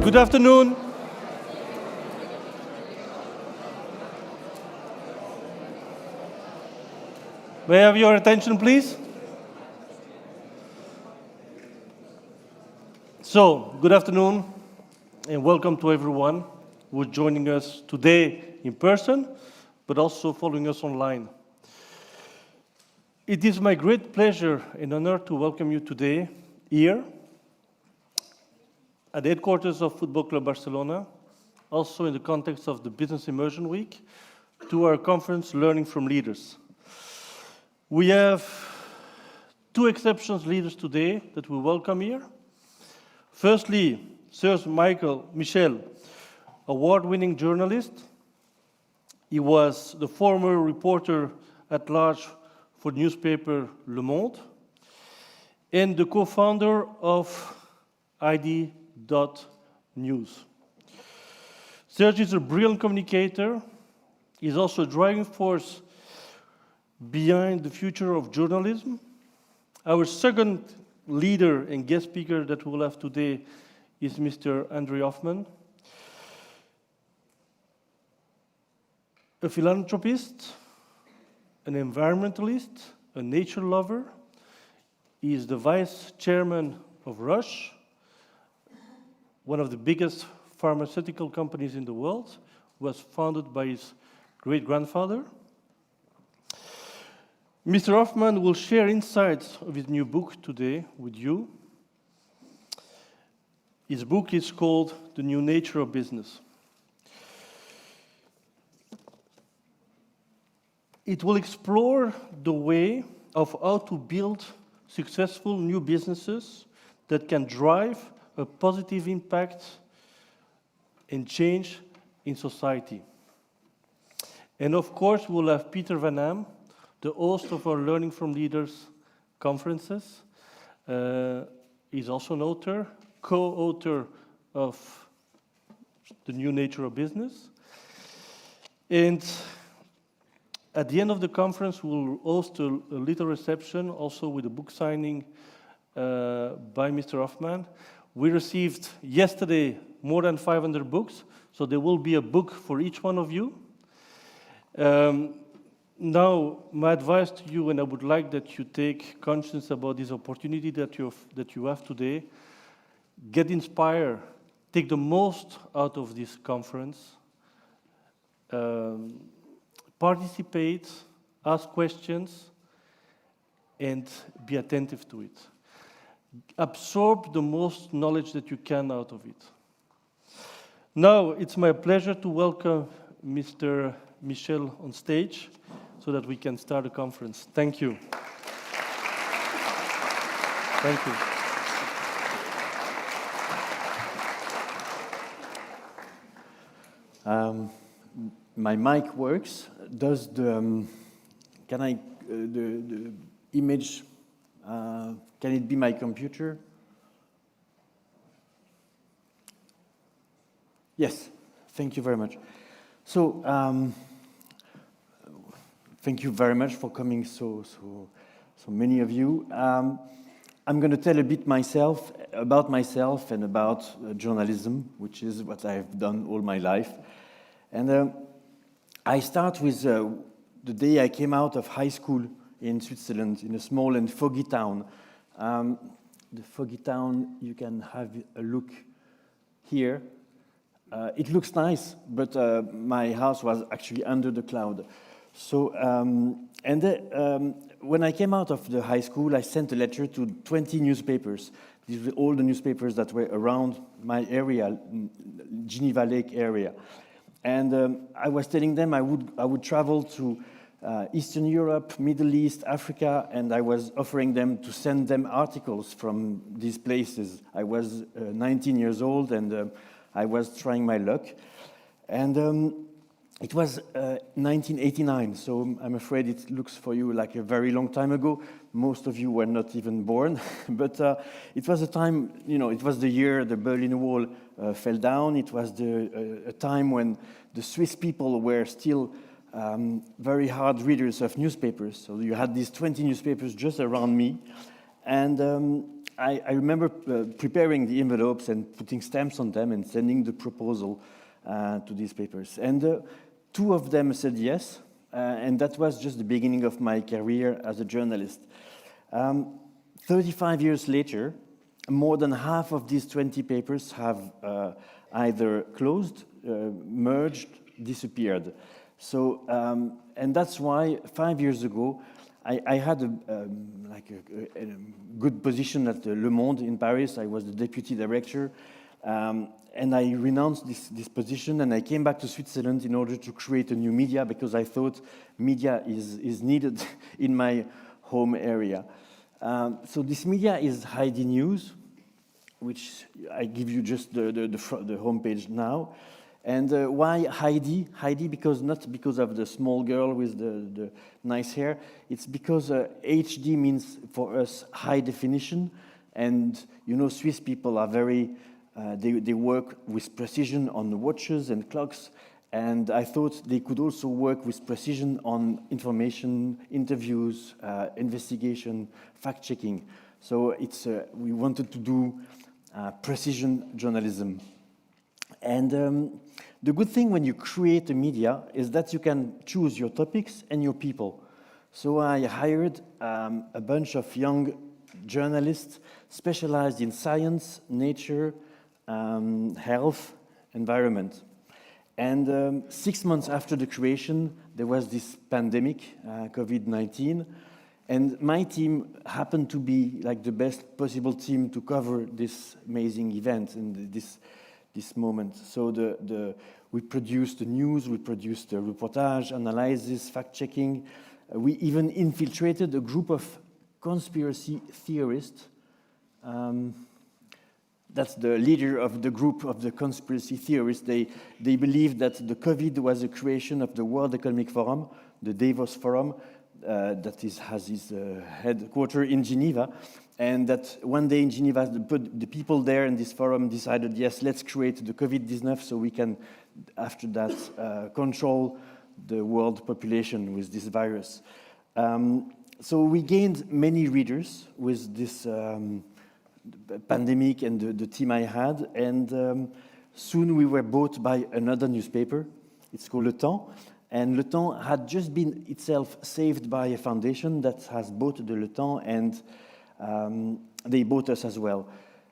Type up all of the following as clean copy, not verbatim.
Good afternoon. May I have your attention, please? So, good afternoon, and welcome to everyone who is joining us today in person, but also following us online. It is my great pleasure and honor to welcome you today here at the headquarters of Football Club Barcelona, also in the context of the Business Immersion Week, to our conference, Learning from Leaders. We have two exceptional leaders today that we welcome here. Firstly, Serge Michel, award-winning journalist. He was the former reporter at large for newspaper Le Monde and the co-founder of Heidi.news. Serge is a brilliant communicator. He's also a driving force behind the future of journalism. Our second leader and guest speaker that we will have today is Mr. André Hoffman, a philanthropist, an environmentalist, a nature lover. He is the vice chairman of Roche, one of the biggest pharmaceutical companies in the world, was founded by his great-grandfather. Mr. Hoffman will share insights of his new book today with you. His book is called The New Nature of Business. It will explore the way of how to build successful new businesses that can drive a positive impact and change in society. And of course, we'll have Peter Vanham, the host of our Learning from Leaders conferences. He's also an author, co-author of The New Nature of Business. And at the end of the conference, we'll host a little reception, also with a book signing by Mr. Hoffman. We received yesterday more than 500 books, so there will be a book for each one of you. Now, my advice to you, and I would like that you take conscience about this opportunity that you have today, get inspired, take the most out of this conference, participate, ask questions, and be attentive to it. Absorb the most knowledge that you can out of it. Now, it's my pleasure to welcome Mr. Michel on stage so that we can start the conference. Thank you. Thank you. My mic works. Does the image, can it be my computer? Yes, thank you very much. So, thank you very much for coming, so many of you. I'm going to tell a bit about myself and about journalism, which is what I've done all my life. And I start with the day I came out of high school in Switzerland, in a small and foggy town. The foggy town, you can have a look here. It looks nice, but my house was actually under the cloud. So, when I came out of the high school, I sent a letter to 20 newspapers. These were all the newspapers that were around my area, Geneva Lake area. And I was telling them I would travel to Eastern Europe, Middle East, Africa, and I was offering them to send them articles from these places. I was 19 years old, and I was trying my luck. And it was 1989, so I'm afraid it looks for you like a very long time ago. Most of you were not even born. But it was a time, it was the year the Berlin Wall fell down. It was a time when the Swiss people were still very hard readers of newspapers. So you had these 20 newspapers just around me. And I remember preparing the envelopes and putting stamps on them and sending the proposal to these papers. And 2 of them said yes, and that was just the beginning of my career as a journalist. 35 years later, more than half of these 20 papers have either closed, merged, disappeared. So, and that's why 5 years ago, I had a good position at Le Monde in Paris. I was the deputy director, and I renounced this position, and I came back to Switzerland in order to create a new media, because I thought media is needed in my home area. So this media is Heidi.news, which I give you just the homepage now. And why Heidi? Heidi, because not because of the small girl with the nice hair. It's because HD means for us high definition. And you know, Swiss people are very, they work with precision on watches and clocks. And I thought they could also work with precision on information, interviews, investigation, fact-checking. So it's, we wanted to do precision journalism. And the good thing when you create a media is that you can choose your topics and your people. So I hired a bunch of young journalists specialized in science, nature, health, environment. And 6 months after the creation, there was this pandemic, COVID-19, and my team happened to be like the best possible team to cover this amazing event and this moment. So we produced the news, we produced the reportage, analysis, fact-checking. We even infiltrated a group of conspiracy theorists. That's the leader of the group of the conspiracy theorists. They believed that the COVID was a creation of the World Economic Forum, the Davos Forum, that has its headquarters in Geneva. And that one day in Geneva, the people there in this forum decided, yes, let's create the COVID-19 so we can, after that, control the world population with this virus. So we gained many readers with this pandemic and the team I had. And soon we were bought by another newspaper. It's called Le Temps. And Le Temps had just been itself saved by a foundation that has bought the Le Temps, and they bought us as well.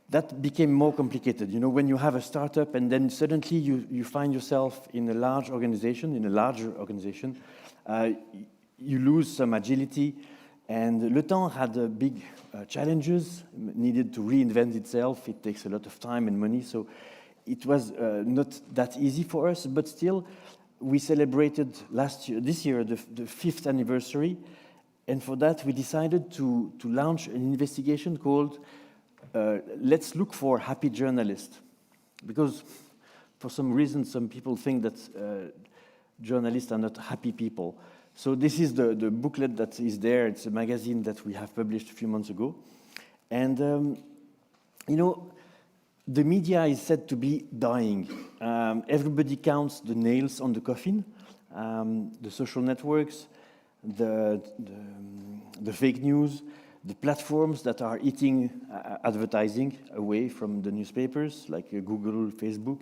That became more complicated. You know, when you have a startup and then suddenly you find yourself in a large organization, in a larger organization, you lose some agility. And Le Temps had big challenges, needed to reinvent itself. It takes a lot of time and money, so it was not that easy for us, but still, we celebrated this year, the 5th anniversary, and for that we decided to launch an investigation called Let's Look for Happy Journalists. Because for some reason, some people think that journalists are not happy people. So this is the booklet that is there. It's a magazine that we have published a few months ago. And, you know, the media is said to be dying. Everybody counts the nails on the coffin, the social networks, the fake news, the platforms that are eating advertising away from the newspapers, like Google, Facebook,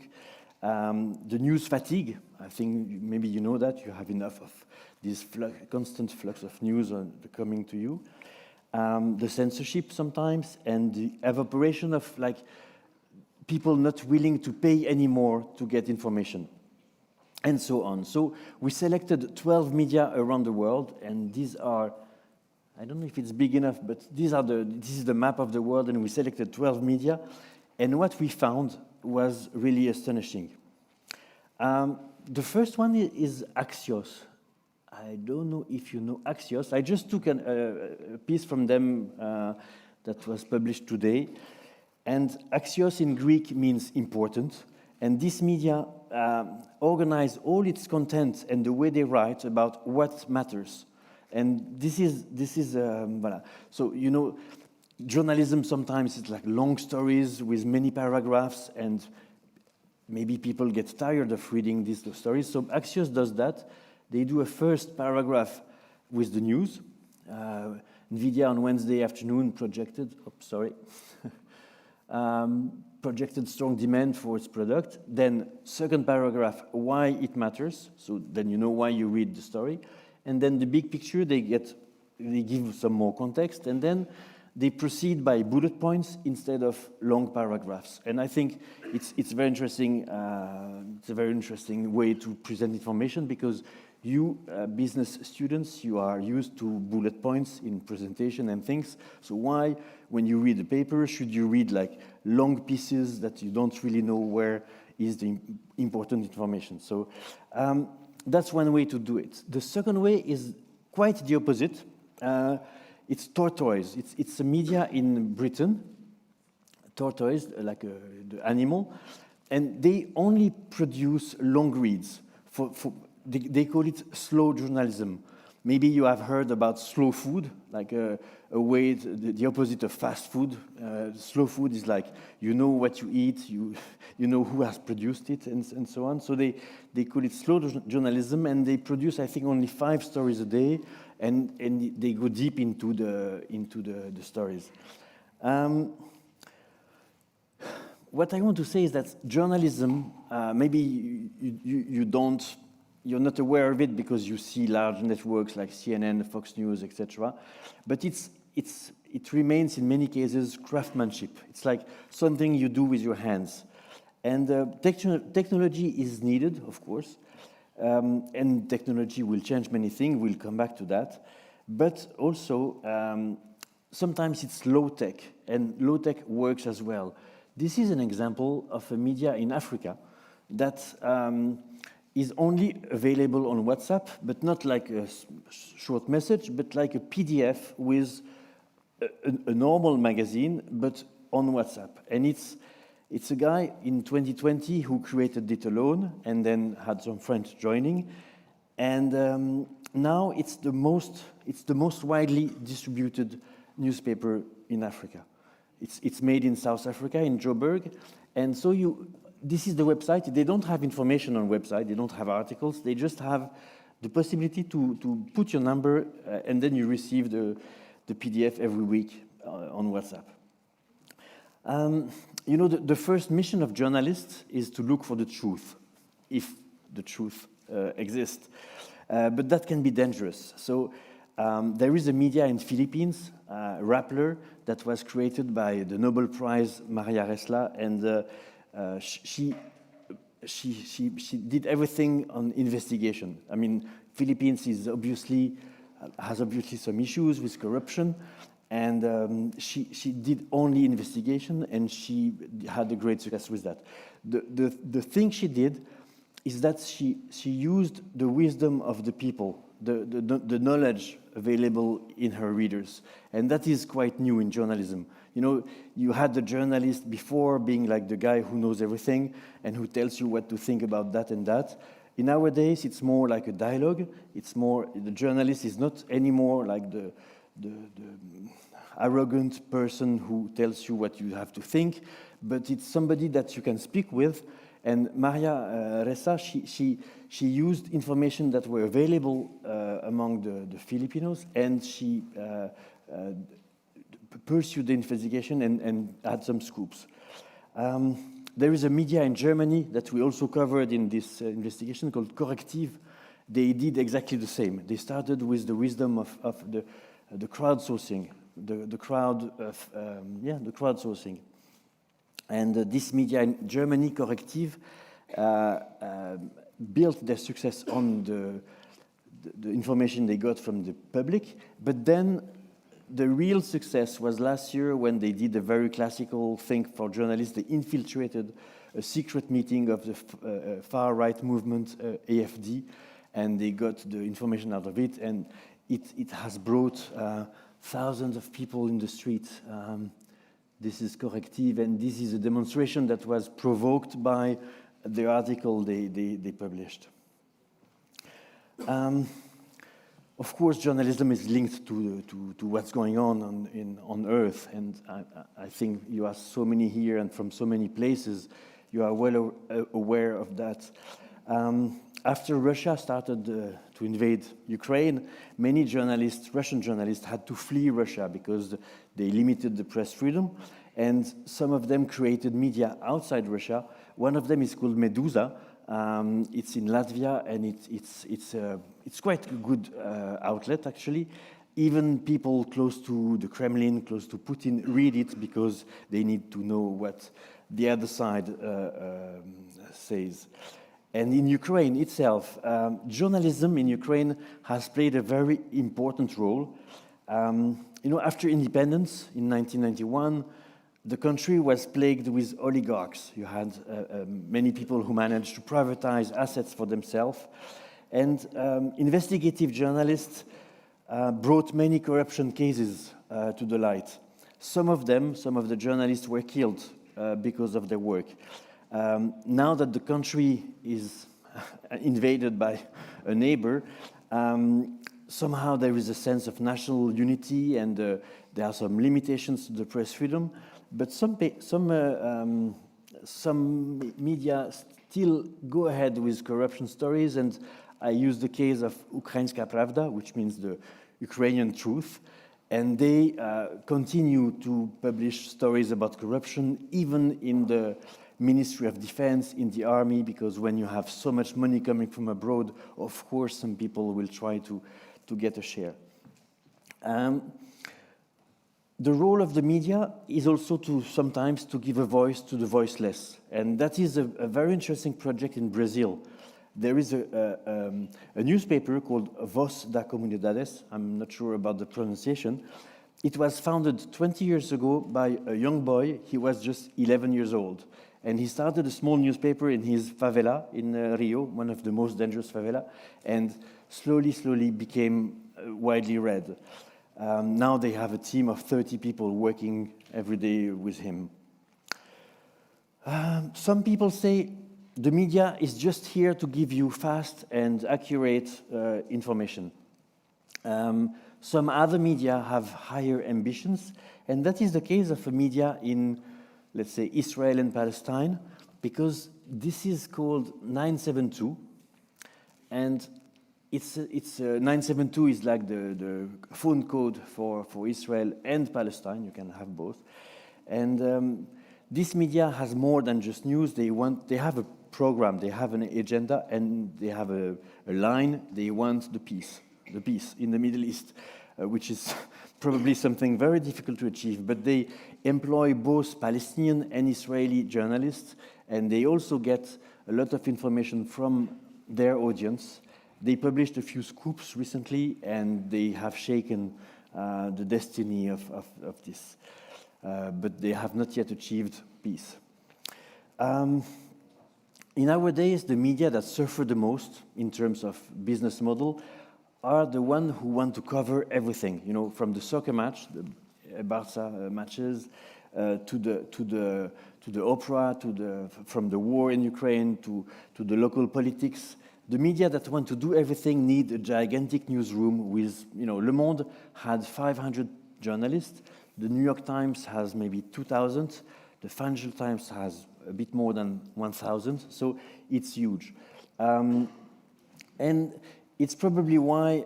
the news fatigue. I think maybe you know that. You have enough of this constant flux of news coming to you. The censorship sometimes, and the evaporation of like people not willing to pay anymore to get information, and so on. So we selected 12 media around the world, and these are, I don't know if it's big enough, but this is the map of the world, and we selected 12 media, and what we found was really astonishing. The first one is Axios. I don't know if you know Axios. I just took a piece from them that was published today. And Axios in Greek means important. And this media organize all its content and the way they write about what matters. And this is voilà. So, you know, journalism sometimes is like long stories with many paragraphs, and maybe people get tired of reading these stories. So Axios does that. They do a first paragraph with the news. NVIDIA on Wednesday afternoon projected strong demand for its product. Then second paragraph, why it matters. So then you know why you read the story. And then the big picture, they give some more context. And then they proceed by bullet points instead of long paragraphs. And I think it's very interesting. It's a very interesting way to present information because you, business students, you are used to bullet points in presentation and things. So why, when you read the paper, should you read like long pieces that you don't really know where is the important information? So that's one way to do it. The second way is quite the opposite. It's Tortoise. It's a media in Britain, tortoise, like the animal, and they only produce long reads. They call it slow journalism. Maybe you have heard about slow food, like a way, the opposite of fast food. Slow food is like, you know what you eat, you know who has produced it, and so on. So they call it slow journalism, and they produce, I think, only 5 stories a day, and they go deep into the stories. What I want to say is that journalism, maybe you're not aware of it because you see large networks like CNN, Fox News, etc. But it remains in many cases craftsmanship. It's like something you do with your hands. And technology is needed, of course. And technology will change many things. We'll come back to that. But also, sometimes it's low-tech, and low-tech works as well. This is an example of a media in Africa that is only available on WhatsApp, but not like a short message, but like a PDF with a normal magazine, but on WhatsApp. And it's a guy in 2020 who created it alone and then had some friends joining. And now it's the most widely distributed newspaper in Africa. It's made in South Africa, in Joburg. And so this is the website. They don't have information on website. They don't have articles. They just have the possibility to put your number and then you receive the PDF every week on WhatsApp. You know, the first mission of journalists is to look for the truth, if the truth exists. But that can be dangerous. So there is a media in Philippines, Rappler, that was created by the Nobel Prize Maria Resla, and she did everything on investigation. I mean, Philippines has obviously some issues with corruption, and she did only investigation, and she had a great success with that. The thing she did is that she used the wisdom of the people, the knowledge available in her readers, and that is quite new in journalism. You know, you had the journalist before being like the guy who knows everything and who tells you what to think about that and that. In nowadays, it's more like a dialogue. It's more, the journalist is not anymore like the arrogant person who tells you what you have to think, but it's somebody that you can speak with. And Maria Ressa, she used information that were available among the Filipinos, and she pursued the investigation and had some scoops. There is a media in Germany that we also covered in this investigation called Correctiv. They did exactly the same. They started with the wisdom of the crowdsourcing, the crowdsourcing. And this media in Germany, Correctiv, built their success on the information they got from the public. But then the real success was last year when they did a very classical thing for journalists. They infiltrated a secret meeting of the far-right movement, AFD, and they got the information out of it. And it has brought thousands of people in the street. This is Correctiv, and this is a demonstration that was provoked by the article they published. Of course, journalism is linked to what's going on Earth, and I think you are so many here and from so many places, you are well aware of that. After Russia started to invade Ukraine, many journalists, Russian journalists, had to flee Russia because they limited the press freedom, and some of them created media outside Russia. One of them is called Medusa. It's in Latvia, and it's quite a good outlet, actually. Even people close to the Kremlin, close to Putin, read it because they need to know what the other side says. And in Ukraine itself, journalism in Ukraine has played a very important role. After independence in 1991, the country was plagued with oligarchs. You had many people who managed to privatize assets for themselves. And investigative journalists brought many corruption cases to the light. Some of the journalists were killed because of their work. Now that the country is invaded by a neighbor, somehow there is a sense of national unity, and there are some limitations to the press freedom. But some media still go ahead with corruption stories, and I use the case of Ukrainska Pravda, which means the Ukrainian truth, and they continue to publish stories about corruption, even in the Ministry of Defense, in the army, because when you have so much money coming from abroad, of course, some people will try to get a share. The role of the media is also sometimes to give a voice to the voiceless, and that is a very interesting project in Brazil. There is a newspaper called Voz da Comunidades. I'm not sure about the pronunciation. It was founded 20 years ago by a young boy. He was just 11 years old. And he started a small newspaper in his favela in Rio, one of the most dangerous favela, and slowly became widely read. Now they have a team of 30 people working every day with him. Some people say the media is just here to give you fast and accurate information. Some other media have higher ambitions, and that is the case of a media in, let's say, Israel and Palestine, because this is called 972, and it's 972 is like the phone code for Israel and Palestine. You can have both, and this media has more than just news. They have a program, they have an agenda, and they have a line. They want the peace in the Middle East, which is probably something very difficult to achieve. But they employ both Palestinian and Israeli journalists, and they also get a lot of information from their audience. They published a few scoops recently, and they have shaken the destiny of this. But they have not yet achieved peace. In our days, the media that suffer the most in terms of business model are the ones who want to cover everything. From the soccer match, the Barca matches, to the opera, from the war in Ukraine to the local politics. The media that want to do everything need a gigantic newsroom with, Le Monde had 500 journalists. The New York Times has maybe 2,000. The Financial Times has a bit more than 1,000. So it's huge. And it's probably why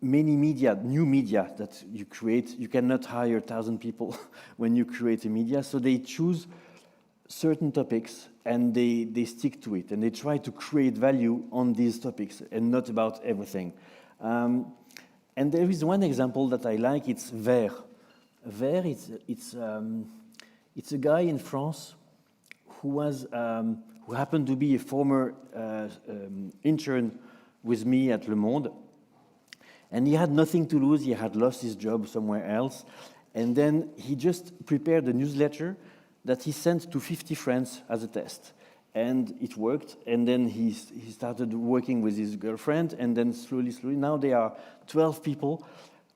many media, new media that you create, you cannot hire 1,000 people when you create a media. So they choose certain topics and they stick to it. And they try to create value on these topics and not about everything. And there is one example that I like. It's Vert. Vert, it's a guy in France who happened to be a former intern with me at Le Monde. And he had nothing to lose. He had lost his job somewhere else. And then he just prepared a newsletter that he sent to 50 friends as a test. And it worked. And then he started working with his girlfriend. And then slowly, now there are 12 people.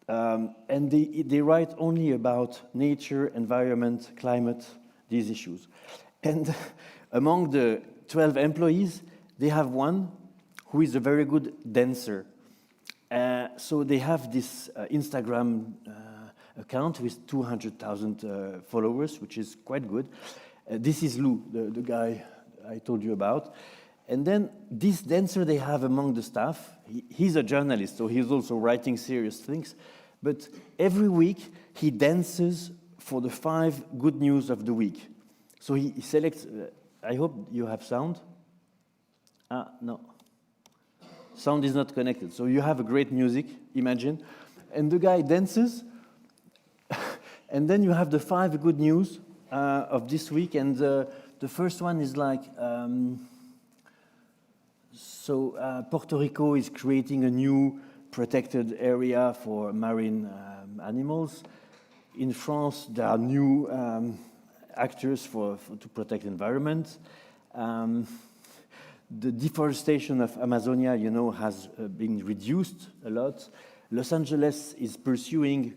And they write only about nature, environment, climate, these issues. And among the 12 employees, they have one who is a very good dancer. So they have this Instagram account with 200,000 followers, which is quite good. This is Lou, the guy I told you about. And then this dancer they have among the staff, he's a journalist, so he's also writing serious things. But every week he dances for the 5 good news of the week. So he selects, I hope you have sound. No. Sound is not connected. So you have a great music, imagine. And the guy dances. And then you have the 5 good news of this week. And the first one is like, Puerto Rico is creating a new protected area for marine animals. In France, there are new actors to protect the environment. The deforestation of Amazonia, you know, has been reduced a lot. Los Angeles is pursuing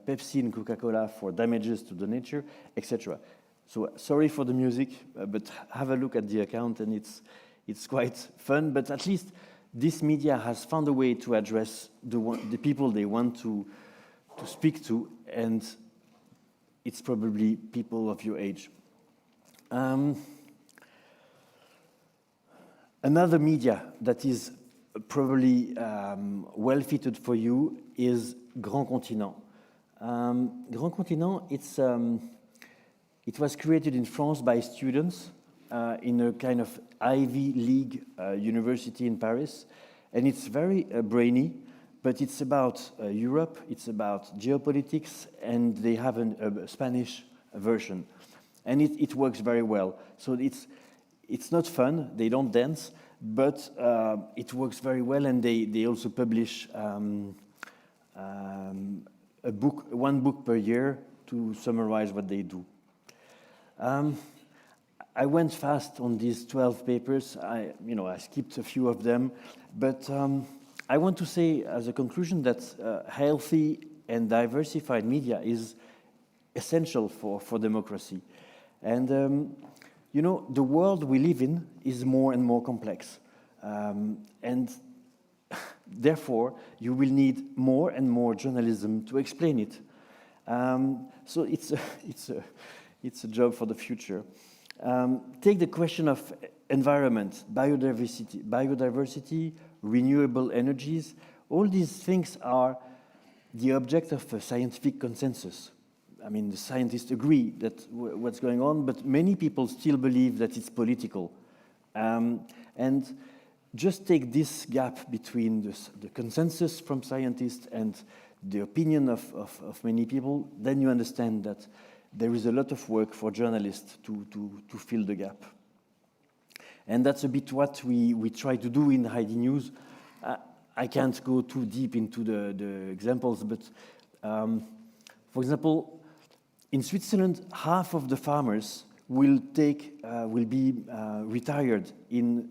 Pepsi and Coca-Cola for damages to the nature, etc. So sorry for the music, but have a look at the account, and it's quite fun. But at least this media has found a way to address the people they want to speak to, and it's probably people of your age. Another media that is probably well fitted for you is Grand Continent. Grand Continent, it was created in France by students in a kind of Ivy League university in Paris, and it's very brainy, but it's about Europe, it's about geopolitics, and they have a Spanish version, and it works very well. So it's not fun, they don't dance, but it works very well, and they also publish one book per year to summarize what they do. I went fast on these 12 papers. I skipped a few of them, but I want to say as a conclusion that healthy and diversified media is essential for democracy. And the world we live in is more and more complex. And therefore, you will need more and more journalism to explain it. So it's a job for the future. Take the question of environment, biodiversity, renewable energies. All these things are the object of a scientific consensus. I mean, the scientists agree that what's going on, but many people still believe that it's political. And just take this gap between the consensus from scientists and the opinion of many people, then you understand that there is a lot of work for journalists to fill the gap. And that's a bit what we try to do in Heidi.news. I can't go too deep into the examples, but for example, in Switzerland, half of the farmers will be retired in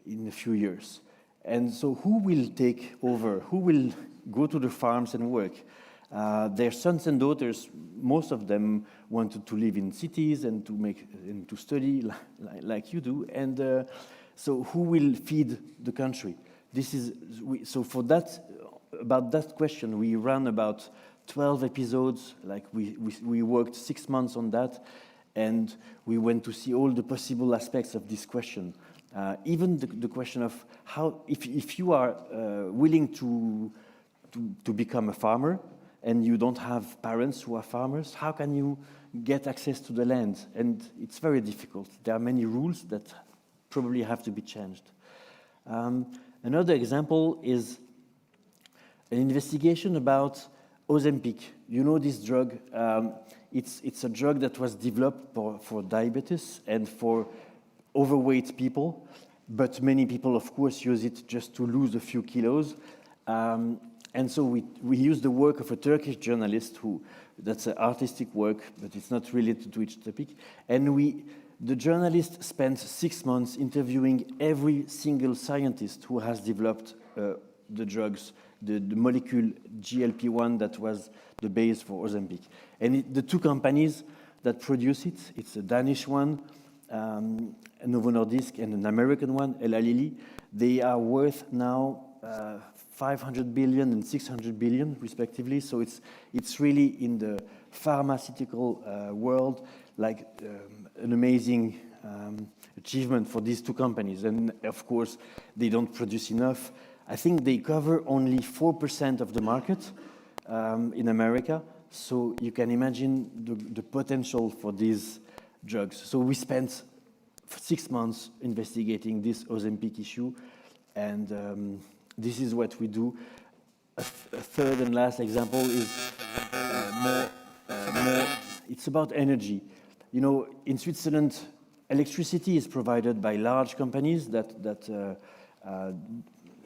a few years. And so who will take over? Who will go to the farms and work? Their sons and daughters, most of them wanted to live in cities and to study like you do. And so who will feed the country? So for that, about that question, we ran about 12 episodes. Like we worked 6 months on that, and we went to see all the possible aspects of this question. Even the question of how, if you are willing to become a farmer and you don't have parents who are farmers, how can you get access to the land? And it's very difficult. There are many rules that probably have to be changed. Another example is an investigation about Ozempic. You know this drug? It's a drug that was developed for diabetes and for overweight people, but many people, of course, use it just to lose a few kilos. And so we use the work of a Turkish journalist that's an artistic work, but it's not related to each topic. And the journalist spent 6 months interviewing every single scientist who has developed the drugs, the molecule GLP-1 that was the base for Ozempic. And the 2 companies that produce it, it's a Danish one, Novo Nordisk, and an American one, Eli Lilly. They are worth now 500 billion and 600 billion, respectively. So it's really in the pharmaceutical world like an amazing achievement for these two companies. And of course, they don't produce enough. I think they cover only 4% of the market in America. So you can imagine the potential for these drugs. So we spent 6 months investigating this Ozempic issue, and this is what we do. A third and last example is it's about energy. You know, in Switzerland, electricity is provided by large companies that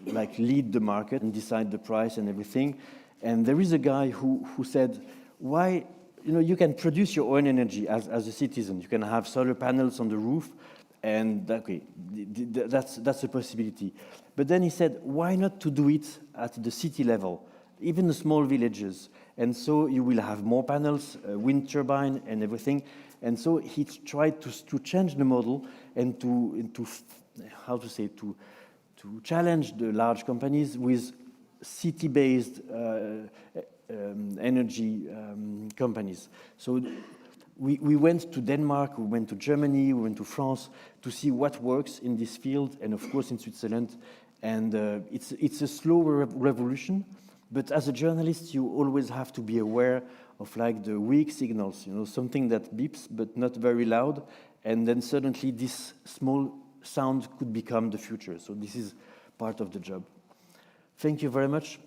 like lead the market and decide the price and everything. And there is a guy who said, why, you know, you can produce your own energy as a citizen. You can have solar panels on the roof, and okay, that's a possibility. But then he said, why not to do it at the city level, even the small villages? And so you will have more panels, wind turbine and everything. And so he tried to change the model and to challenge the large companies with city-based energy companies. So we went to Denmark, we went to Germany, we went to France to see what works in this field, and of course in Switzerland. And it's a slow revolution, but as a journalist, you always have to be aware of like the weak signals, you know, something that beeps but not very loud, and then suddenly this small sound could become the future. So this is part of the job. Thank you very much.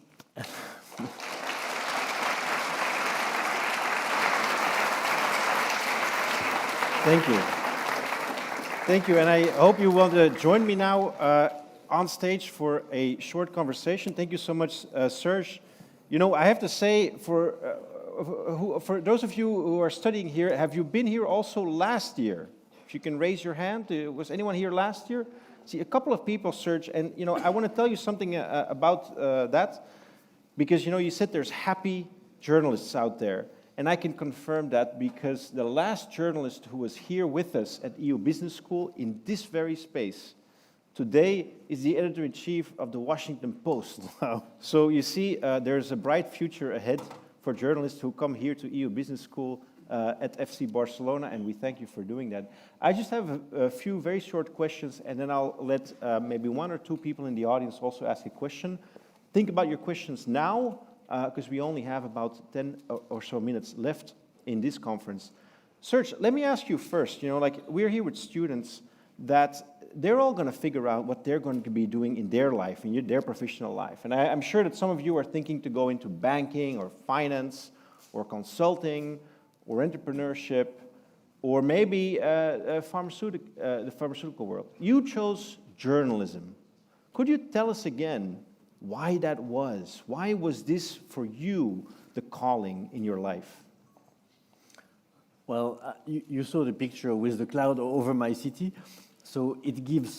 Thank you. Thank you, and I hope you want to join me now on stage for a short conversation. Thank you so much, Serge. You know, I have to say, for those of you who are studying here, have you been here also last year? If you can raise your hand, was anyone here last year? See, a couple of people, Serge, and you know, I want to tell you something about that, because you know, you said there's happy journalists out there. And I can confirm that because the last journalist who was here with us at EU Business School in this very space today is the editor-in-chief of the Washington Post. Wow. So you see, there's a bright future ahead for journalists who come here to EU Business School at FC Barcelona, and we thank you for doing that. I just have a few very short questions, and then I'll let maybe one or two people in the audience also ask a question. Think about your questions now, because we only have about 10 or so minutes left in this conference. Serge, let me ask you first, you know, like we're here with students that they're all going to figure out what they're going to be doing in their life, in their professional life. And I'm sure that some of you are thinking to go into banking or finance or consulting or entrepreneurship or maybe the pharmaceutical world. You chose journalism. Could you tell us again why that was? Why was this for you the calling in your life? Well, you saw the picture with the cloud over my city, so it gave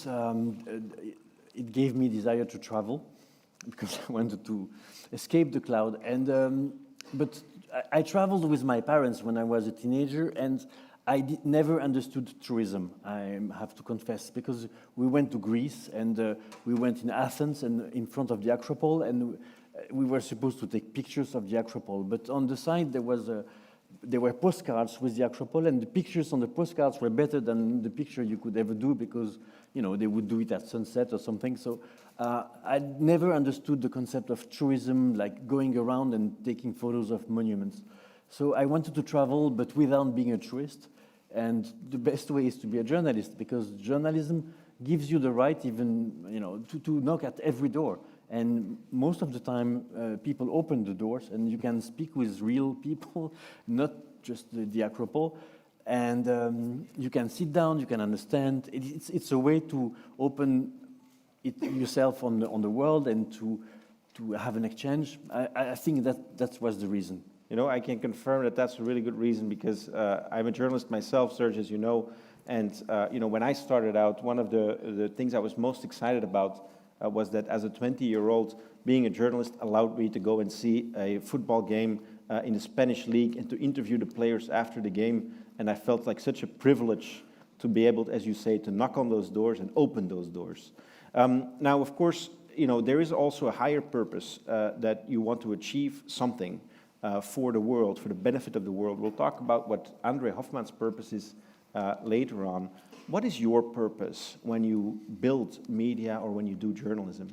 me desire to travel because I wanted to escape the cloud. And but I traveled with my parents when I was a teenager, and I never understood tourism, I have to confess, because we went to Greece and we went in Athens and in front of the Acropole, and we were supposed to take pictures of the Acropole. But on the side there were postcards with the Acropole, and the pictures on the postcards were better than the picture you could ever do because, you know, they would do it at sunset or something. So I never understood the concept of tourism, like going around and taking photos of monuments. So I wanted to travel, but without being a tourist. And the best way is to be a journalist, because journalism gives you the right, even, you know, to knock at every door. And most of the time, people open the doors, and you can speak with real people, not just the Acropole. And you can sit down, you can understand. It's a way to open yourself on the world and to have an exchange. I think that was the reason. You know, I can confirm that that's a really good reason because I'm a journalist myself, Serge, as you know. And, you know, when I started out, one of the things I was most excited about was that as a 20-year-old, being a journalist allowed me to go and see a football game in the Spanish league and to interview the players after the game. And I felt like such a privilege to be able, as you say, to knock on those doors and open those doors. Now, of course, you know, there is also a higher purpose that you want to achieve something. for the world, for the benefit of the world. We'll talk about what André Hoffmann's purpose is later on. What is your purpose when you build media or when you do journalism?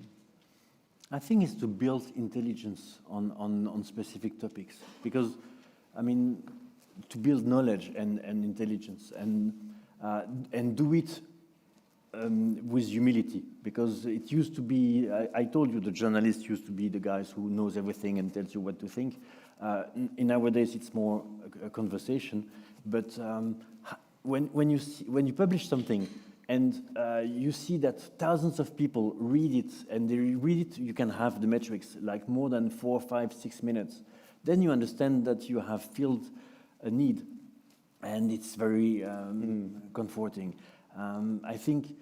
I think it's to build intelligence on specific topics, because, I mean, to build knowledge and intelligence, and do it with humility, because it used to be, I told you, the journalist used to be the guys who knows everything and tells you what to think. In nowadays, it's more a conversation, but when you publish something, and you see that thousands of people read it, and they read it, you can have the metrics, like more than 4, 5, 6 minutes. Then you understand that you have filled a need, and it's very comforting. I think,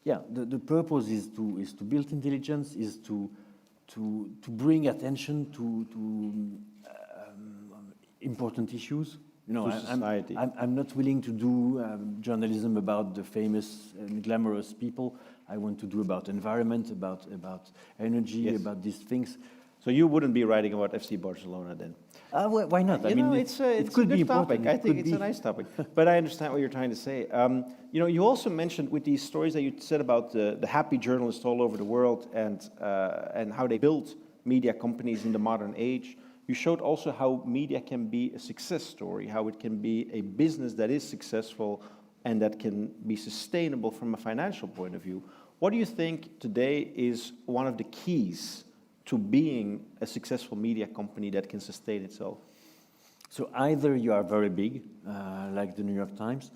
yeah, the purpose is to build intelligence, is to bring attention to important issues. You know, to society. I'm not willing to do journalism about the famous and glamorous people. I want to do about environment, about energy, Yes. about these things. So you wouldn't be writing about FC Barcelona then? Why not? You know, it's a could be good topic. important. I think it's a nice topic. But I understand what you're trying to say. You know, you also mentioned with these stories that you said about the happy journalists all over the world and how they build media companies in the modern age. You showed also how media can be a success story, how it can be a business that is successful and that can be sustainable from a financial point of view. What do you think today is one of the keys to being a successful media company that can sustain itself? So either you are very big, like the New York Times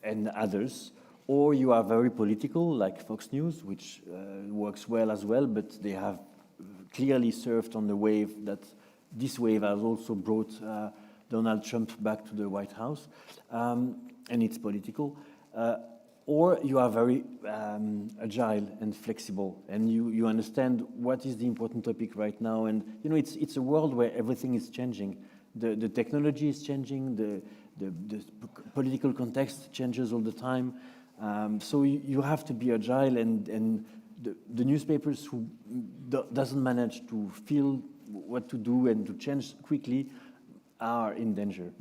and others, or you are very political, like Fox News, which works well as well, but they have clearly surfed on the wave that this wave has also brought Donald Trump back to the White House, and it's political. Or you are very agile and flexible, and you understand what is the important topic right now. And you know, it's a world where everything is changing. The technology is changing. The political context changes all the time. So you have to be agile, and the newspapers who doesn't manage to feel what to do and to change quickly are in danger.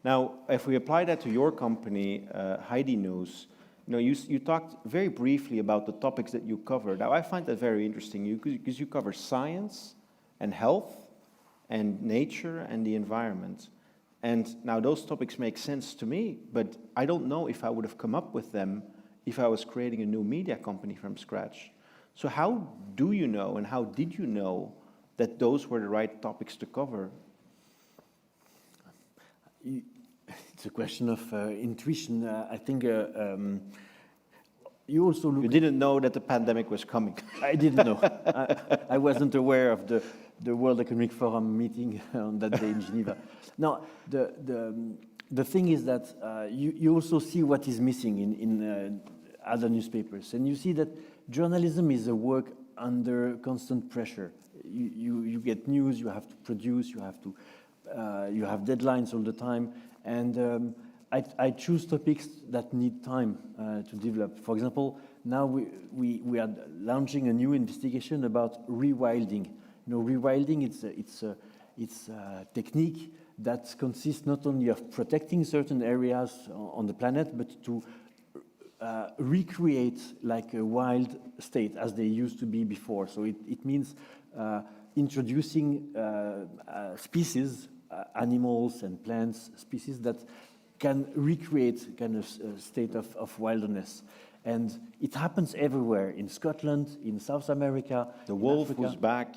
Now, if we apply that to your company, Heidi.news, you know, you talked very briefly about the topics that you cover. Now, I find that very interesting because you cover science and health and nature and the environment. And now those topics make sense to me, but I don't know if I would have come up with them if I was creating a new media company from scratch. So how do you know, and how did you know that those were the right topics to cover? It's a question of intuition. I think you also look. You didn't know that the pandemic was coming. I didn't know. I wasn't aware of the World Economic Forum meeting on that day in Geneva. Now, the thing is that you also see what is missing in other newspapers, and you see that journalism is a work under constant pressure. You get news, you have to produce, you have deadlines all the time, and I choose topics that need time to develop. For example, now we are launching a new investigation about rewilding. You know, rewilding it's a technique that consists not only of protecting certain areas on the planet, but to recreate like a wild state as they used to be before. So it means introducing species, animals and plants, species that can recreate kind of a state of wilderness. And it happens everywhere, in Scotland, in South America. The wolf was back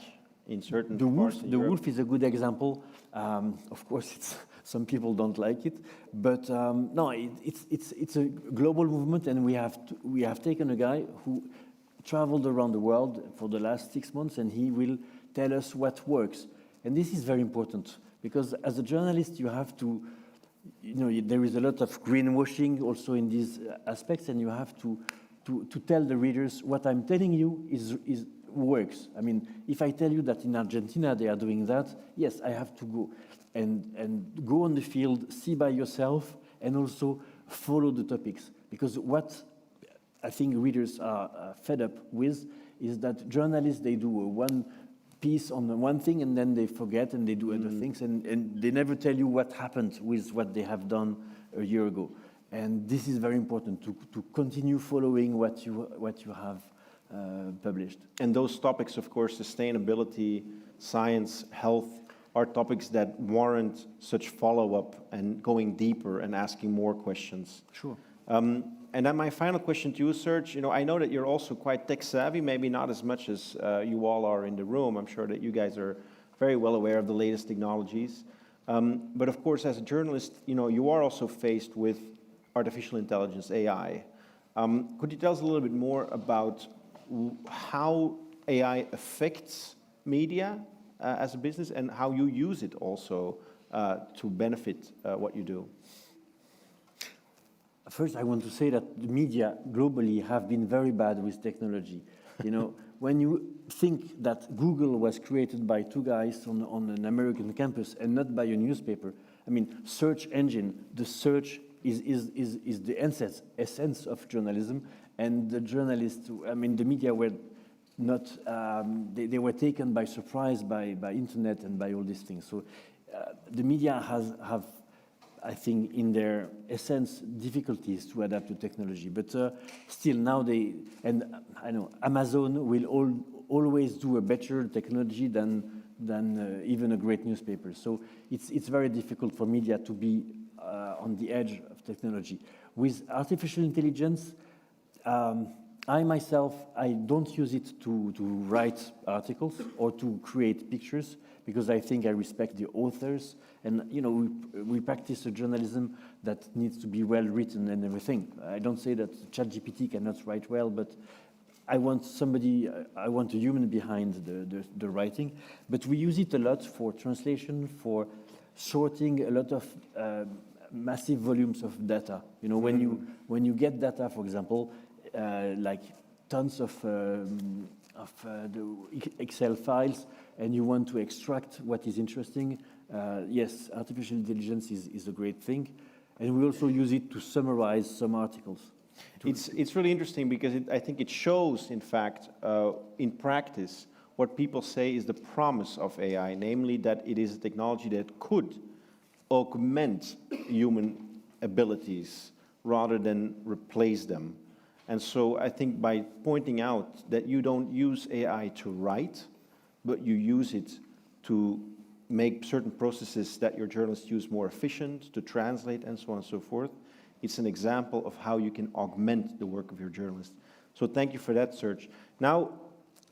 in certain parts of Europe. The wolf is a good example. Of course, some people don't like it, but no, it's a global movement, and we have taken a guy who traveled around the world for the last 6 months, and he will tell us what works. And this is very important, because as a journalist, you have to, you know, there is a lot of greenwashing also in these aspects, and you have to tell the readers what I'm telling you is works. I mean, if I tell you that in Argentina they are doing that, yes, I have to go and go on the field, see by yourself, and also follow the topics. Because what I think readers are fed up with is that journalists, they do a piece on the one thing and then they forget and they do other things and they never tell you what happened with what they have done a year ago. And this is very important to continue following what you have published. And those topics, of course, sustainability, science, health, are topics that warrant such follow-up and going deeper and asking more questions. Sure. And then my final question to you, Serge, I know that you're also quite tech savvy, maybe not as much as you all are in the room. I'm sure that you guys are very well aware of the latest technologies. But of course, as a journalist, you are also faced with artificial intelligence, AI. Could you tell us a little bit more about how AI affects media as a business and how you use it also to benefit what you do? First, I want to say that the media globally have been very bad with technology. When you think that Google was created by two guys on an American campus and not by a newspaper, I mean, search engine, the search is the essence of journalism, and the journalists, the media were not, they were taken by surprise by internet and by all these things. So the media have, I think, in their essence, difficulties to adapt to technology. But still now and I know Amazon will always do a better technology than even a great newspaper. So it's very difficult for media to be on the edge of technology. With artificial intelligence, I myself, I don't use it to write articles or to create pictures, because I think I respect the authors, and we practice a journalism that needs to be well written and everything. I don't say that ChatGPT cannot write well, but I want a human behind the writing. But we use it a lot for translation, for sorting a lot of massive volumes of data. When you get data, for example, like tons of the Excel files, and you want to extract what is interesting, yes, artificial intelligence is a great thing. And we also use it to summarize some articles. It's really interesting because I think it shows, in fact, in practice, what people say is the promise of AI, namely that it is a technology that could augment human abilities rather than replace them. And so I think by pointing out that you don't use AI to write, but you use it to make certain processes that your journalists use more efficient, to translate, and so on and so forth, it's an example of how you can augment the work of your journalist. So thank you for that, Serge. Now,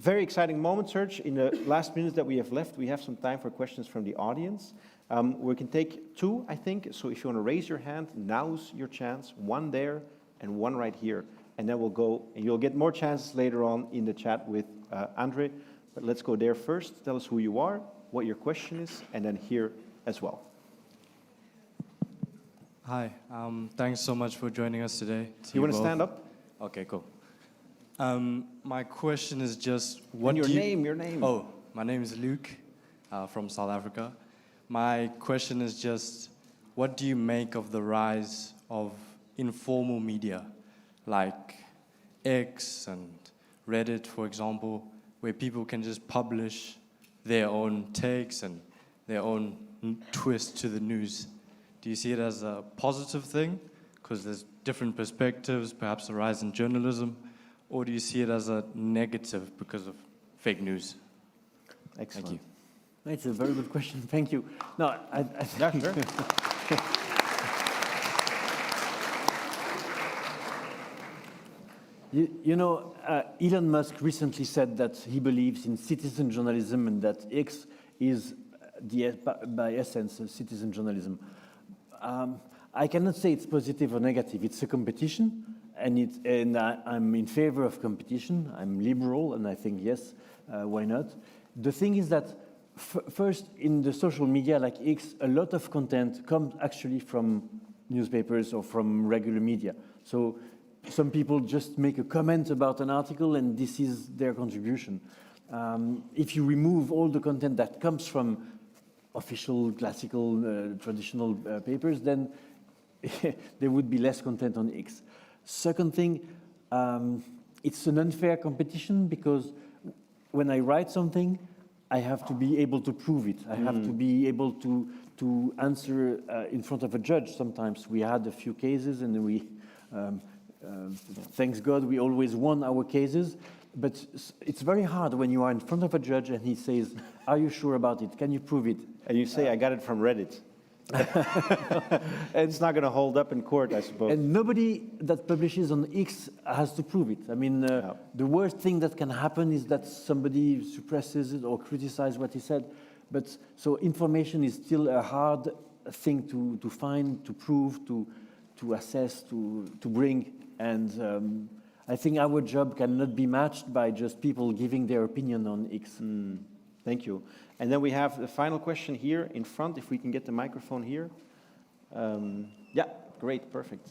very exciting moment, Serge. In the last minutes that we have left, we have some time for questions from the audience. We can take two, I think. So if you want to raise your hand, now's your chance. One there and one right here. And then we'll go, and you'll get more chances later on in the chat with André. But let's go there first. Tell us who you are, what your question is, and then here as well. Hi, thanks so much for joining us today. You want to stand up? Okay, cool. My question is just, what your name? Oh, my name is Luke from South Africa. My question is just, what do you make of the rise of informal media, like X and Reddit, for example, where people can just publish their own takes and their own twist to the news? Do you see it as a positive thing, because there's different perspectives, perhaps a rise in journalism, or do you see it as a negative because of fake news? Excellent. Thank you. It's a very good question. Thank you. No, I think sure. Elon Musk recently said that he believes in citizen journalism and that X is, by essence, citizen journalism. I cannot say it's positive or negative. It's a competition, and I'm in favor of competition. I'm liberal, and I think, yes, why not? The thing is that, first, in the social media like X, a lot of content comes actually from newspapers or from regular media. So some people just make a comment about an article, and this is their contribution. If you remove all the content that comes from official, classical, traditional papers, then there would be less content on X. Second thing, it's an unfair competition, because when I write something, I have to be able to prove it. I have to be able to answer in front of a judge. Sometimes we had a few cases, and we, thanks God, we always won our cases. But it's very hard when you are in front of a judge and he says, "Are you sure about it? Can you prove it?" And you say, "I got it from Reddit." And it's not going to hold up in court, I suppose. And nobody that publishes on X has to prove it. I mean, the worst thing that can happen is that somebody suppresses it or criticizes what he said. But so information is still a hard thing to find, to prove, to assess, to bring. And I think our job cannot be matched by just people giving their opinion on X. Thank you. And then we have the final question here in front, if we can get the microphone here. Yeah, great, perfect.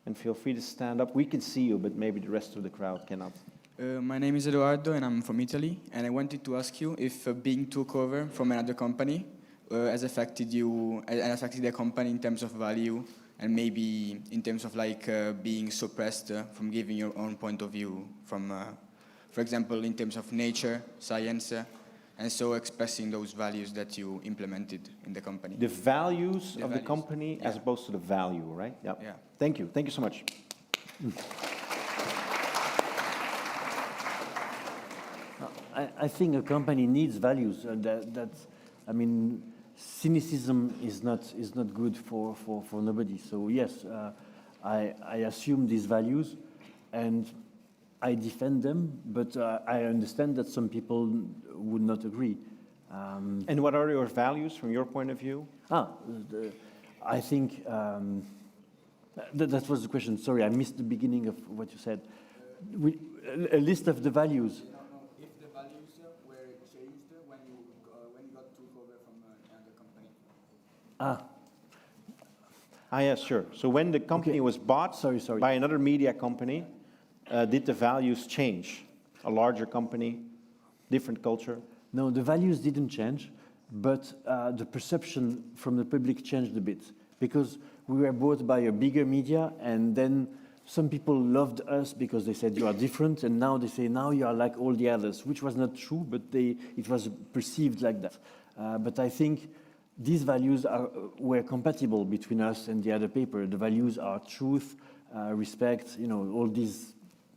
And feel free to stand up. We can see you, but maybe the rest of the crowd cannot. My name is Eduardo, and I'm from Italy. And I wanted to ask you if being took over from another company has affected you, and affected the company in terms of value, and maybe in terms of like being suppressed from giving your own point of view from, for example, in terms of nature, science, and so expressing those values that you implemented in the company. The values of the company as opposed to the value, right? Yeah. Thank you. Thank you so much. I think a company needs values. I mean, cynicism is not good for nobody. So yes, I assume these values, and I defend them. But I understand that some people would not agree. And what are your values from your point of view? I think that was the question. Sorry, I missed the beginning of what you said. A list of the values. If the values were changed when you got took over from another company. Yeah, sure. So when the company was bought by another media company, did the values change? A larger company, different culture? No, the values didn't change, but the perception from the public changed a bit, because we were bought by a bigger media, and then some people loved us because they said you are different, and now they say now you are like all the others, which was not true, but it was perceived like that. But I think these values were compatible between us and the other paper. The values are truth, respect, all these.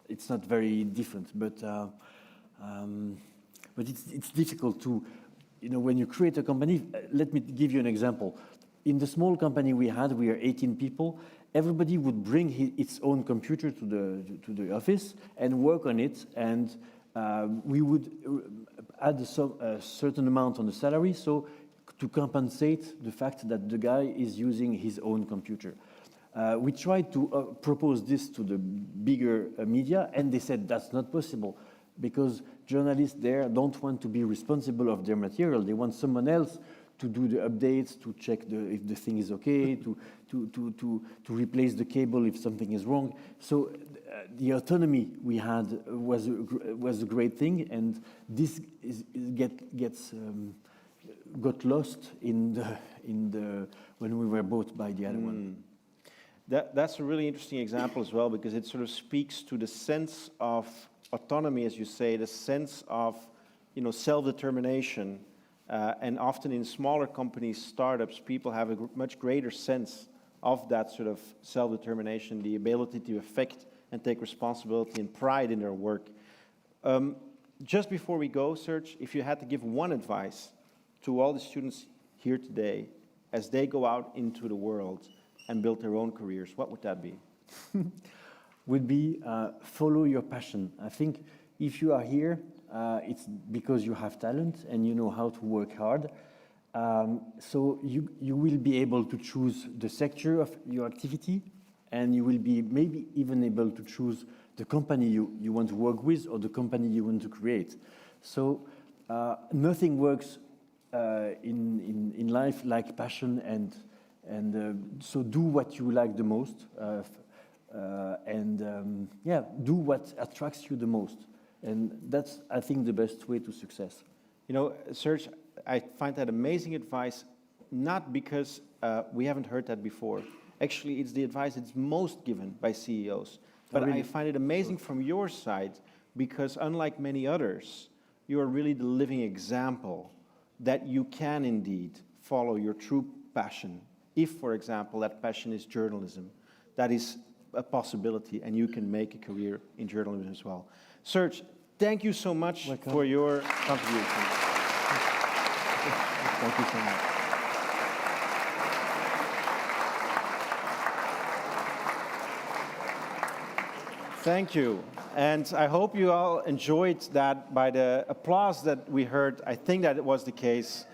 It's not very different, but it's difficult to, when you create a company. Let me give you an example. In the small company we are 18 people. Everybody would bring its own computer to the office and work on it, and we would add a certain amount on the salary, so to compensate the fact that the guy is using his own computer. We tried to propose this to the bigger media, and they said that's not possible, because journalists there don't want to be responsible of their material. They want someone else to do the updates, to check if the thing is okay, to replace the cable if something is wrong. So the autonomy we had was a great thing, and this got lost when we were bought by the other one. That's a really interesting example as well, because it sort of speaks to the sense of autonomy, as you say, the sense of self-determination. And often in smaller companies, startups, people have a much greater sense of that sort of self-determination, the ability to affect and take responsibility and pride in their work. Just before we go, Serge, if you had to give one advice to all the students here today as they go out into the world and build their own careers, what would that be? Would be follow your passion. I think if you are here, it's because you have talent and you know how to work hard. So you will be able to choose the sector of your activity, and you will be maybe even able to choose the company you want to work with or the company you want to create. So nothing works in life like passion, and so do what you like the most, do what attracts you the most. And that's, I think, the best way to success. Serge, I find that amazing advice, not because we haven't heard that before. Actually, it's the advice that's most given by CEOs. But I find it amazing from your side, because unlike many others, you are really the living example that you can indeed follow your true passion. If, for example, that passion is journalism, that is a possibility, and you can make a career in journalism as well. Serge, thank you so much for your contribution. Thank you so much. Thank you. And I hope you all enjoyed that by the applause that we heard. I think that it was the case.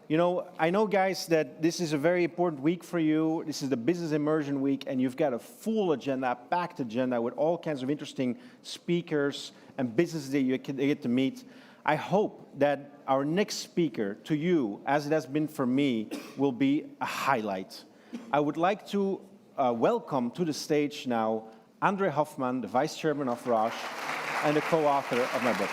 You know, I know, guys, that this is a very important week for you. This is the Business Immersion Week, and you've got a full agenda, packed agenda with all kinds of interesting speakers and businesses that you get to meet. I hope that our next speaker to you, as it has been for me, will be a highlight. I would like to welcome to the stage now André Hoffman, the Vice Chairman of Roche and the co-author of my book.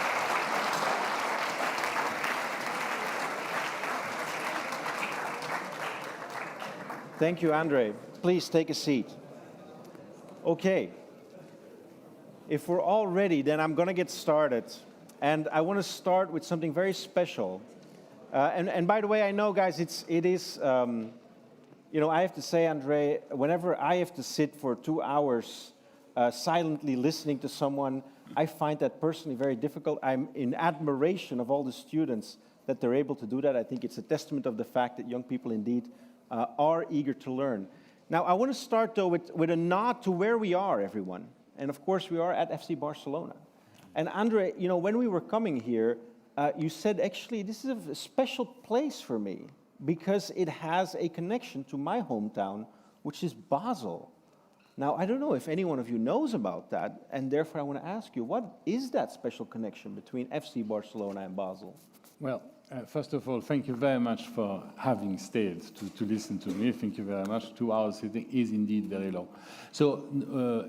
Thank you, André. Please take a seat. Okay. If we're all ready, then I'm going to get started. And I want to start with something very special. And by the way, I know, guys, it is, you know, I have to say, André, whenever I have to sit for 2 hours silently listening to someone, I find that personally very difficult. I'm in admiration of all the students that they're able to do that. I think it's a testament of the fact that young people indeed are eager to learn. Now, I want to start, though, with a nod to where we are, everyone. And of course, we are at FC Barcelona. And André, you know, when we were coming here, you said, actually, this is a special place for me because it has a connection to my hometown, which is Basel. Now, I don't know if any one of you knows about that, and therefore I want to ask you, what is that special connection between FC Barcelona and Basel? Well, first of all, thank you very much for having stayed to listen to me. Thank you very much. 2 hours sitting is indeed very long. So,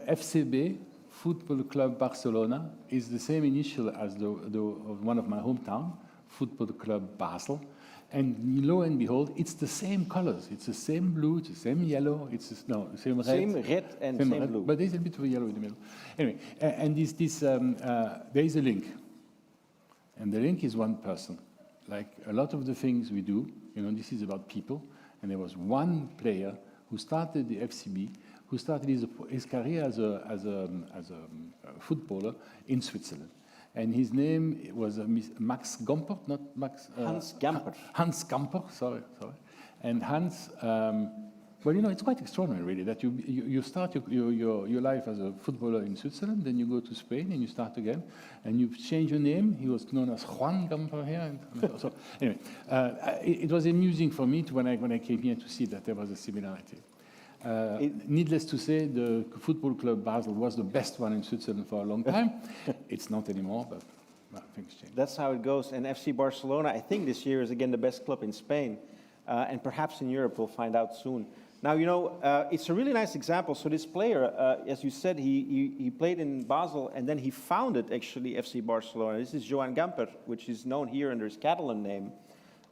FCB, Football Club Barcelona, is the same initial as the one of my hometown, Football Club Basel. And lo and behold, it's the same colors. It's the same blue, it's the same yellow, it's the same red. Same red and same red, blue. but there's a bit of yellow in the middle. Anyway, and there is a link. And the link is one person. Like a lot of the things we do, you know, this is about people. And there was one player who started the FCB, who started his career as a footballer in Switzerland. And his name was Max Gamper, not Max... Hans Gamper. Hans Gamper, sorry. And Hans, well, you know, it's quite extraordinary, really, that you start your life as a footballer in Switzerland, then you go to Spain and you start again, and you change your name. He was known as Juan Gamper here. So anyway, it was amusing for me when I came here to see that there was a similarity. Needless to say, the Football Club Basel was the best one in Switzerland for a long time. It's not anymore, but well, things change. That's how it goes. And FC Barcelona, I think this year is again the best club in Spain. And perhaps in Europe, we'll find out soon. Now, you know, it's a really nice example. So this player, as you said, he played in Basel, and then he founded, actually, FC Barcelona. This is Joan Gamper, which is known here under his Catalan name.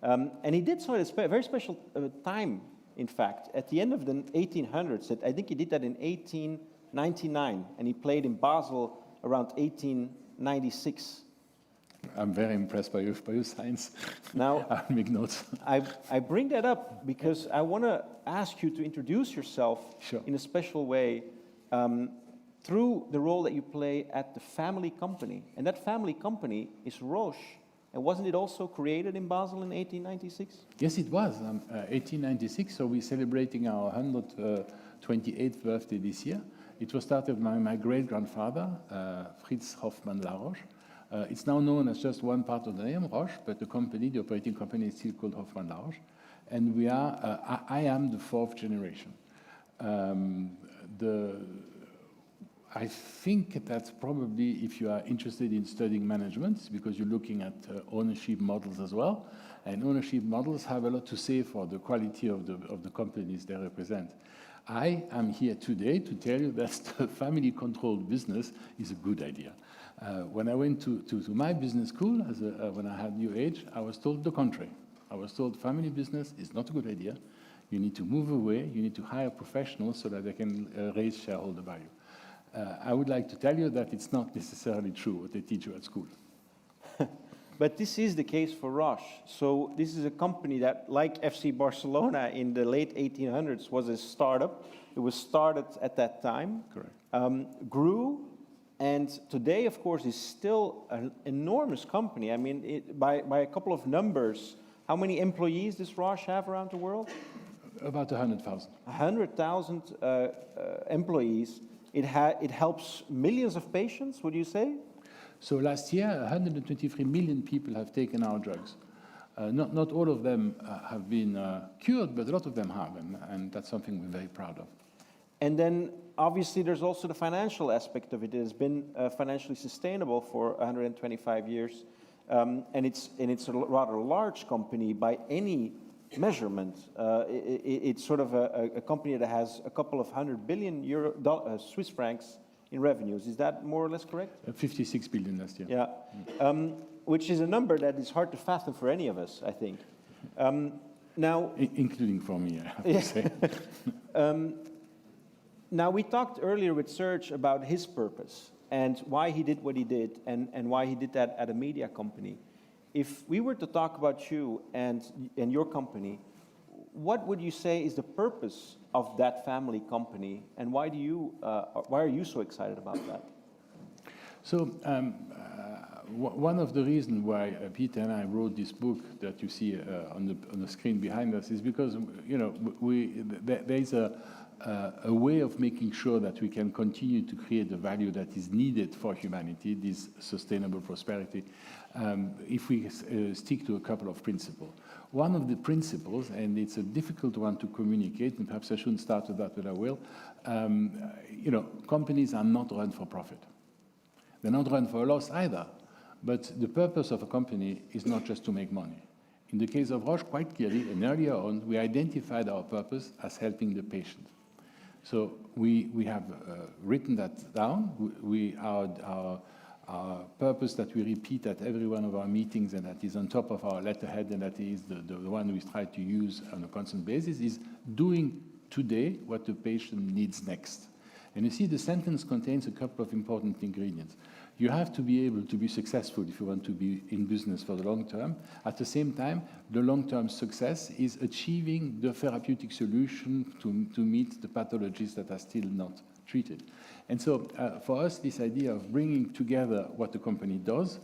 And he did so at a very special time. In fact, at the end of the 1800s, I think he did that in 1899, and he played in Basel around 1896. I'm very impressed by your science. Now, I'll make notes. I bring that up because I want to ask you to introduce yourself in a special way through the role that you play at the family company. And that family company is Roche. And wasn't it also created in Basel in 1896? Yes, it was, 1896, so we're celebrating our 128th birthday this year. It was started by my great-grandfather, Fritz Hoffmann La Roche. It's now known as just one part of the name, Roche, but the company, the operating company, is still called Hoffmann La Roche. And we are, I am the fourth generation. I think that's probably, if you are interested in studying management, it's because you're looking at ownership models as well. And ownership models have a lot to say for the quality of the companies they represent. I am here today to tell you that the family-controlled business is a good idea. When I went to my business school, when I had your age, I was told the contrary. I was told family business is not a good idea. You need to move away. You need to hire professionals so that they can raise shareholder value. I would like to tell you that it's not necessarily true what they teach you at school. But this is the case for Roche. So this is a company that, like FC Barcelona in the late 1800s, was a startup. It was started at that time. Correct. Grew, and today, of course, is still an enormous company. I mean, by a couple of numbers, how many employees does Roche have around the world? About 100,000. 100,000 employees. It helps millions of patients, would you say? So last year, 123 million people have taken our drugs. Not all of them have been cured, but a lot of them have, and that's something we're very proud of. And then, obviously, there's also the financial aspect of it. It has been financially sustainable for 125 years, and it's a rather large company by any measurement. It's sort of a company that has a couple of $100 billion Swiss francs in revenues. Is that more or less correct? 56 billion last year. Yeah, which is a number that is hard to fathom for any of us, I think. Now, including for me, I have to say. Now, we talked earlier with Serge about his purpose and why he did what he did and why he did that at a media company. If we were to talk about you and your company, what would you say is the purpose of that family company, and why are you so excited about that? So one of the reasons why Peter and I wrote this book that you see on the screen behind us is because there is a way of making sure that we can continue to create the value that is needed for humanity, this sustainable prosperity, if we stick to a couple of principles. One of the principles, and it's a difficult one to communicate, and perhaps I shouldn't start with that, but I will, companies are not run for profit. They're not run for a loss either. But the purpose of a company is not just to make money. In the case of Roche, quite clearly, and earlier on, we identified our purpose as helping the patient. So we have written that down. Our purpose that we repeat at every one of our meetings, and that is on top of our letterhead, and that is the one we try to use on a constant basis, is doing today what the patient needs next. And you see, the sentence contains a couple of important ingredients. You have to be able to be successful if you want to be in business for the long term. At the same time, the long-term success is achieving the therapeutic solution to meet the pathologies that are still not treated. And so for us, this idea of bringing together what the company does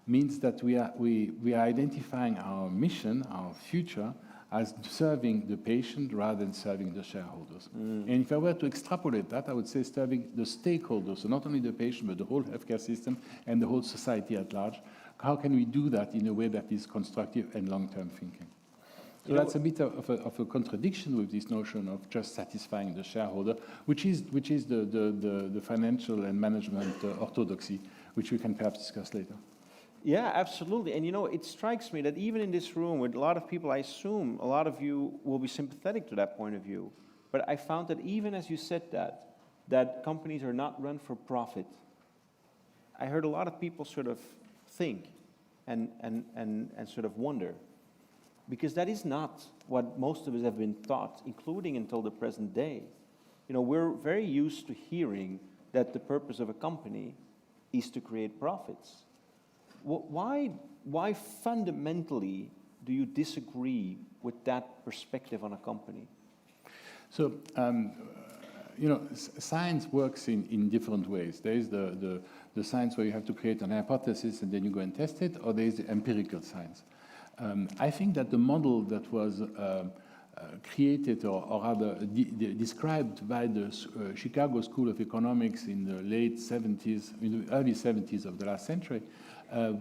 means that we are identifying our mission, our future, as serving the patient rather than serving the shareholders. And if I were to extrapolate that, I would say serving the stakeholders, so not only the patient, but the whole healthcare system and the whole society at large. How can we do that in a way that is constructive and long-term thinking? So that's a bit of a contradiction with this notion of just satisfying the shareholder, which is the financial and management orthodoxy, which we can perhaps discuss later. Yeah, absolutely. And it strikes me that even in this room with a lot of people, I assume a lot of you will be sympathetic to that point of view. But I found that even as you said that companies are not run for profit, I heard a lot of people sort of think and sort of wonder. Because that is not what most of us have been taught, including until the present day. We're very used to hearing that the purpose of a company is to create profits. Why fundamentally do you disagree with that perspective on a company? So, science works in different ways. There is the science where you have to create an hypothesis and then you go and test it, or there is the empirical science. I think that the model that was created, or rather described by the Chicago School of Economics in the late 70s, in the early 70s of the last century,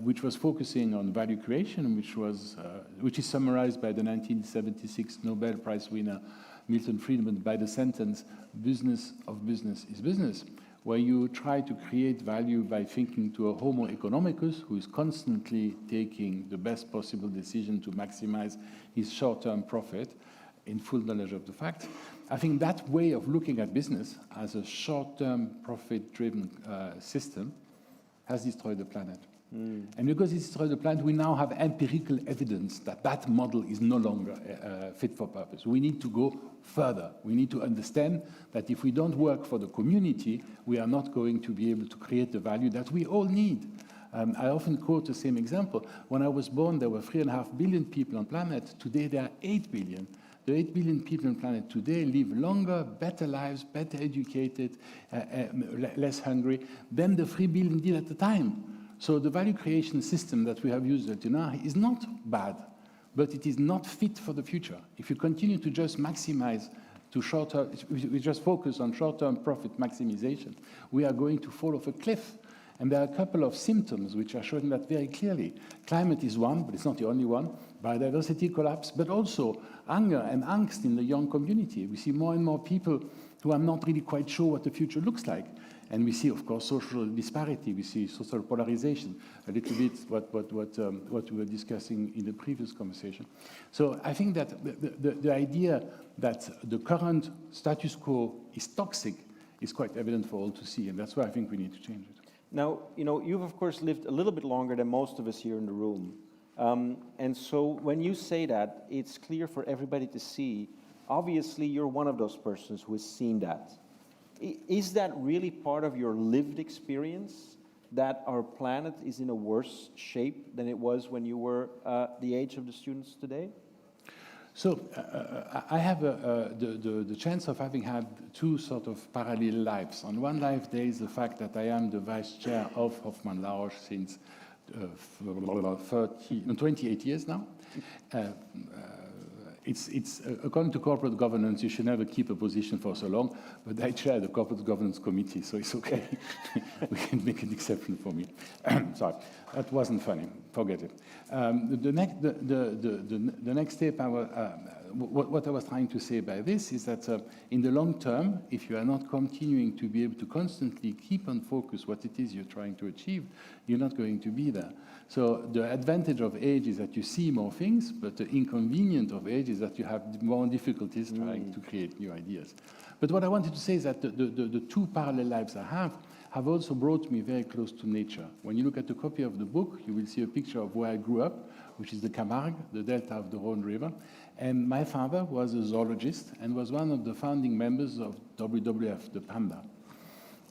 which was focusing on value creation, which is summarized by the 1976 Nobel Prize winner Milton Friedman by the sentence, "Business of business is business," where you try to create value by thinking to a homo economicus who is constantly taking the best possible decision to maximize his short-term profit in full knowledge of the facts. I think that way of looking at business as a short-term profit-driven system has destroyed the planet. And because it destroyed the planet, we now have empirical evidence that that model is no longer fit for purpose. We need to go further. We need to understand that if we don't work for the community, we are not going to be able to create the value that we all need. I often quote the same example. When I was born, there were 3.5 billion people on the planet. Today, there are 8 billion. The 8 billion people on the planet today live longer, better lives, better educated, less hungry than the 3 billion did at the time. So the value creation system that we have used until now is not bad, but it is not fit for the future. If you continue to just maximize to short-term, we just focus on short-term profit maximization, we are going to fall off a cliff. And there are a couple of symptoms which are showing that very clearly. Climate is one, but it's not the only one. Biodiversity collapse, but also anger and angst in the young community. We see more and more people who are not really quite sure what the future looks like. And we see, of course, social disparity. We see social polarization, a little bit what we were discussing in the previous conversation. So I think that the idea that the current status quo is toxic is quite evident for all to see, and that's why I think we need to change it. Now, you know, you've of course lived a little bit longer than most of us here in the room. And so when you say that, it's clear for everybody to see. Obviously, you're one of those persons who has seen that. Is that really part of your lived experience, that our planet is in a worse shape than it was when you were the age of the students today? So I have the chance of having had two sort of parallel lives. On one life, there is the fact that I am the vice chair of Hoffman La Roche since 28 years now. It's according to corporate governance, you should never keep a position for so long, but I chair the corporate governance committee, so it's okay. We can make an exception for me. Sorry, that wasn't funny. Forget it. The next step, what I was trying to say by this is that in the long term, if you are not continuing to be able to constantly keep on focus what it is you're trying to achieve, you're not going to be there. So the advantage of age is that you see more things, but the inconvenience of age is that you have more difficulties trying to create new ideas. But what I wanted to say is that the two parallel lives I have also brought me very close to nature. When you look at the copy of the book, you will see a picture of where I grew up, which is the Camargue, the delta of the Rhone River. And my father was a zoologist and was one of the founding members of WWF, the panda.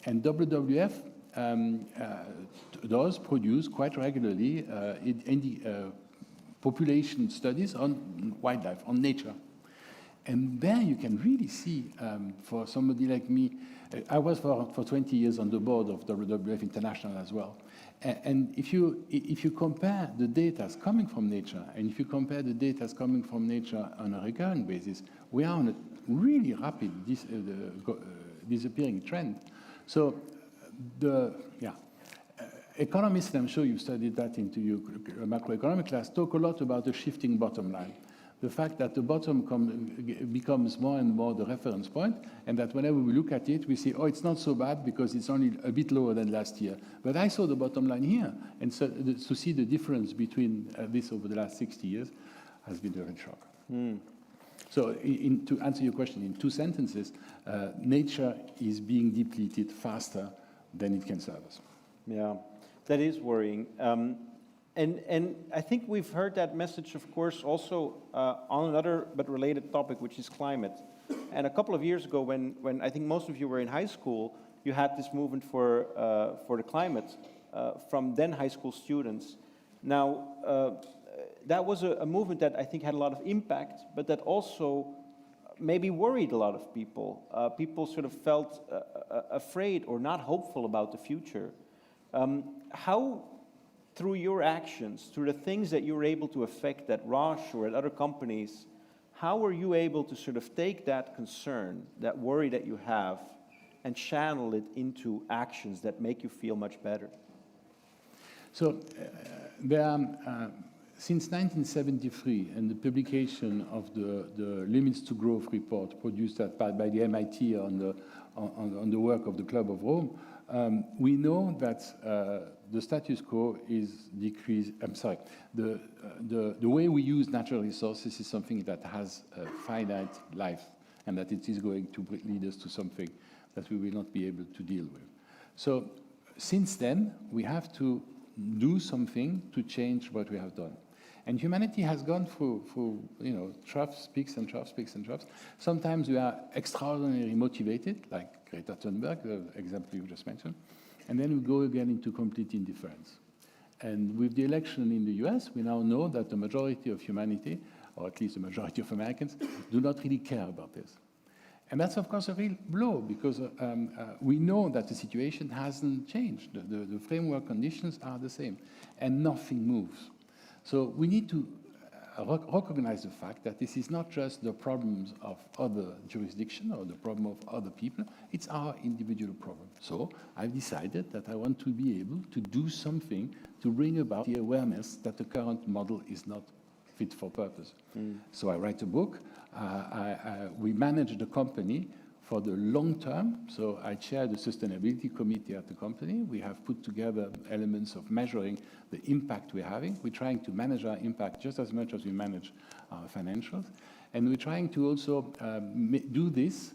And WWF does produce quite regularly population studies on wildlife, on nature. And there you can really see, for somebody like me, I was for 20 years on the board of WWF International as well. And if you compare the data coming from nature, and if you compare the data coming from nature on a recurrent basis, we are on a really rapid disappearing trend. So economists, and I'm sure you've studied that into your macroeconomic class, talk a lot about the shifting bottom line. The fact that the bottom becomes more and more the reference point, and that whenever we look at it, we say, oh, it's not so bad because it's only a bit lower than last year. But I saw the bottom line here, and so to see the difference between this over the last 60 years has been a real shock. So to answer your question in 2 sentences, nature is being depleted faster than it can serve us. Yeah, that is worrying. And I think we've heard that message, of course, also on another but related topic, which is climate. And a couple of years ago, when I think most of you were in high school, you had this movement for the climate from then high school students. Now, that was a movement that I think had a lot of impact, but that also maybe worried a lot of people. People sort of felt afraid or not hopeful about the future. How, through your actions, through the things that you were able to affect at Roche or at other companies, how were you able to sort of take that concern, that worry that you have, and channel it into actions that make you feel much better? So since 1973 and the publication of the Limits to Growth report produced by the MIT on the work of the Club of Rome, we know that the status quo is decreased. I'm sorry. The way we use natural resources is something that has a finite life, and that it is going to lead us to something that we will not be able to deal with. So since then, we have to do something to change what we have done. And humanity has gone through troughs, peaks and troughs, peaks and troughs. Sometimes we are extraordinarily motivated, like Greta Thunberg, the example you just mentioned, and then we go again into complete indifference. And with the election in the US, we now know that the majority of humanity, or at least the majority of Americans, do not really care about this. And that's, of course, a real blow, because we know that the situation hasn't changed. The framework conditions are the same, and nothing moves. So we need to recognize the fact that this is not just the problems of other jurisdictions or the problem of other people, it's our individual problem. So I've decided that I want to be able to do something to bring about the awareness that the current model is not fit for purpose. So I write a book. We manage the company for the long term. So I chair the sustainability committee at the company. We have put together elements of measuring the impact we're having. We're trying to manage our impact just as much as we manage our financials. And we're trying to also do this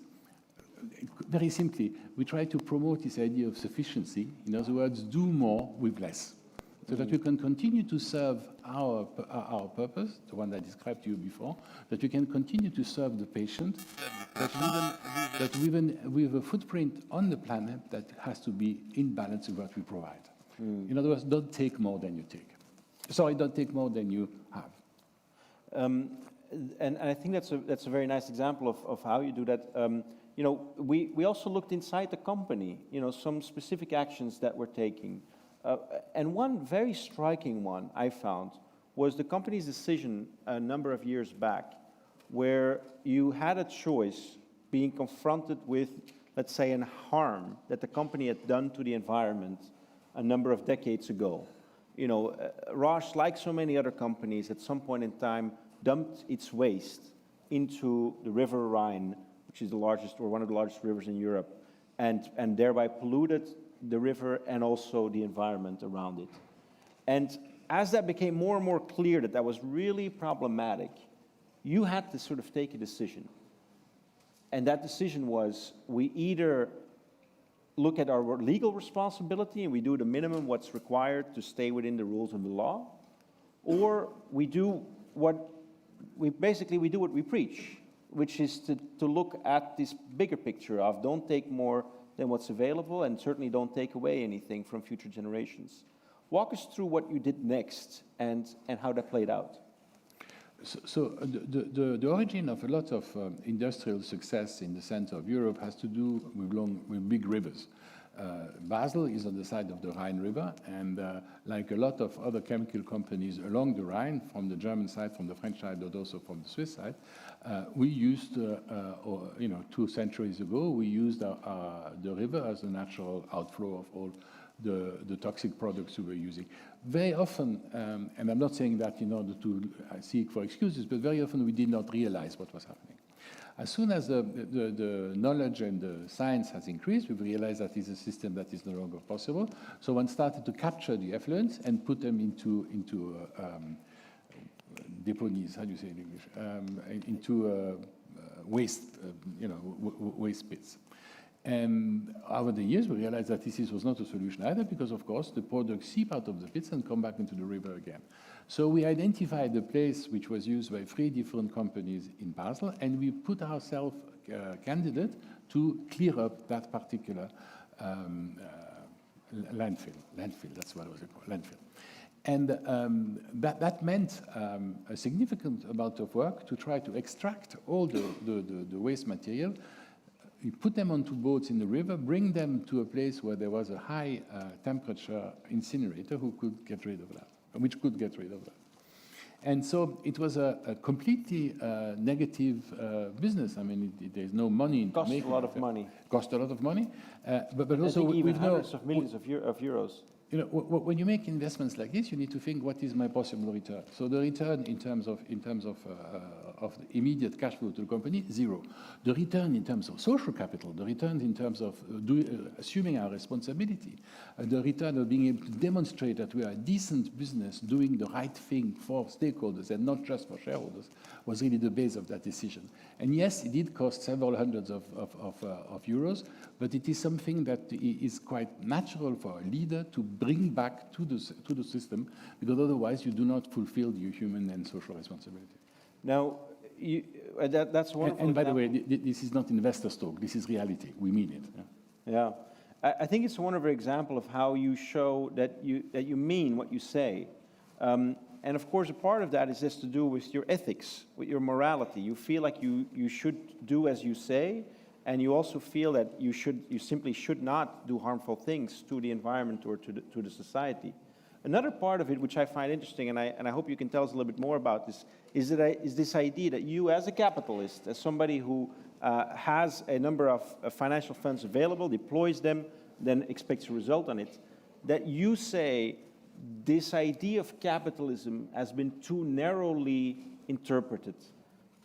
very simply. We try to promote this idea of sufficiency. In other words, do more with less, so that we can continue to serve our purpose, the one I described to you before, that we can continue to serve the patient, that even with a footprint on the planet that has to be in balance with what we provide. In other words, don't take more than you take. Sorry, don't take more than you have. And I think that's a very nice example of how you do that. You know, we also looked inside the company, you know, some specific actions that we're taking. And one very striking one I found was the company's decision a number of years back, where you had a choice being confronted with, let's say, an harm that the company had done to the environment a number of decades ago. You know, Roche, like so many other companies, at some point in time, dumped its waste into the River Rhine, which is the largest, or one of the largest rivers in Europe, and thereby polluted the river and also the environment around it. And as that became more and more clear that that was really problematic, you had to sort of take a decision. And that decision was, we either look at our legal responsibility and we do the minimum what's required to stay within the rules of the law, or we do what we do what we preach, which is to look at this bigger picture of don't take more than what's available, and certainly don't take away anything from future generations. Walk us through what you did next and how that played out. So the origin of a lot of industrial success in the center of Europe has to do with big rivers. Basel is on the side of the Rhine River, and like a lot of other chemical companies along the Rhine, from the German side, from the French side, but also from the Swiss side, we used, 2 centuries ago, we used the river as a natural outflow of all the toxic products we were using. Very often, and I'm not saying that in order to seek for excuses, but very often we did not realize what was happening. As soon as the knowledge and the science has increased, we've realized that it's a system that is no longer possible. So one started to capture the effluents and put them into deponies, how do you say in English? Into waste, waste pits. And over the years, we realized that this was not a solution either, because, of course, the products seep out of the pits and come back into the river again. So we identified the place which was used by 3 different companies in Basel, and we put ourselves candidate to clear up that particular landfill. That's what it was called, landfill. And that meant a significant amount of work to try to extract all the waste material. We put them onto boats in the river, bring them to a place where there was a high temperature incinerator which could get rid of that. And so it was a completely negative business. I mean, there's no money in Cost a lot of money. Cost a lot of money, but also I think even with hundreds of millions of euros. You know, when you make investments like this, you need to think, what is my possible return? So the return in terms of the immediate cash flow to the company, 0. The return in terms of social capital, the return in terms of assuming our responsibility, the return of being able to demonstrate that we are a decent business doing the right thing for stakeholders and not just for shareholders, was really the base of that decision. And yes, it did cost several hundreds of euros, but it is something that is quite natural for a leader to bring back to the system, because otherwise you do not fulfill your human and social responsibility. Now, that's one. And by the way, this is not investor talk. This is reality. We mean it. Yeah. I think it's a wonderful example of how you show that you mean what you say. And of course, a part of that is just to do with your ethics, with your morality. You feel like you should do as you say, and you also feel that you simply should not do harmful things to the environment or to the society. Another part of it, which I find interesting, and I hope you can tell us a little bit more about this, is this idea that you, as a capitalist, as somebody who has a number of financial funds available, deploys them, then expects a result on it, that you say this idea of capitalism has been too narrowly interpreted.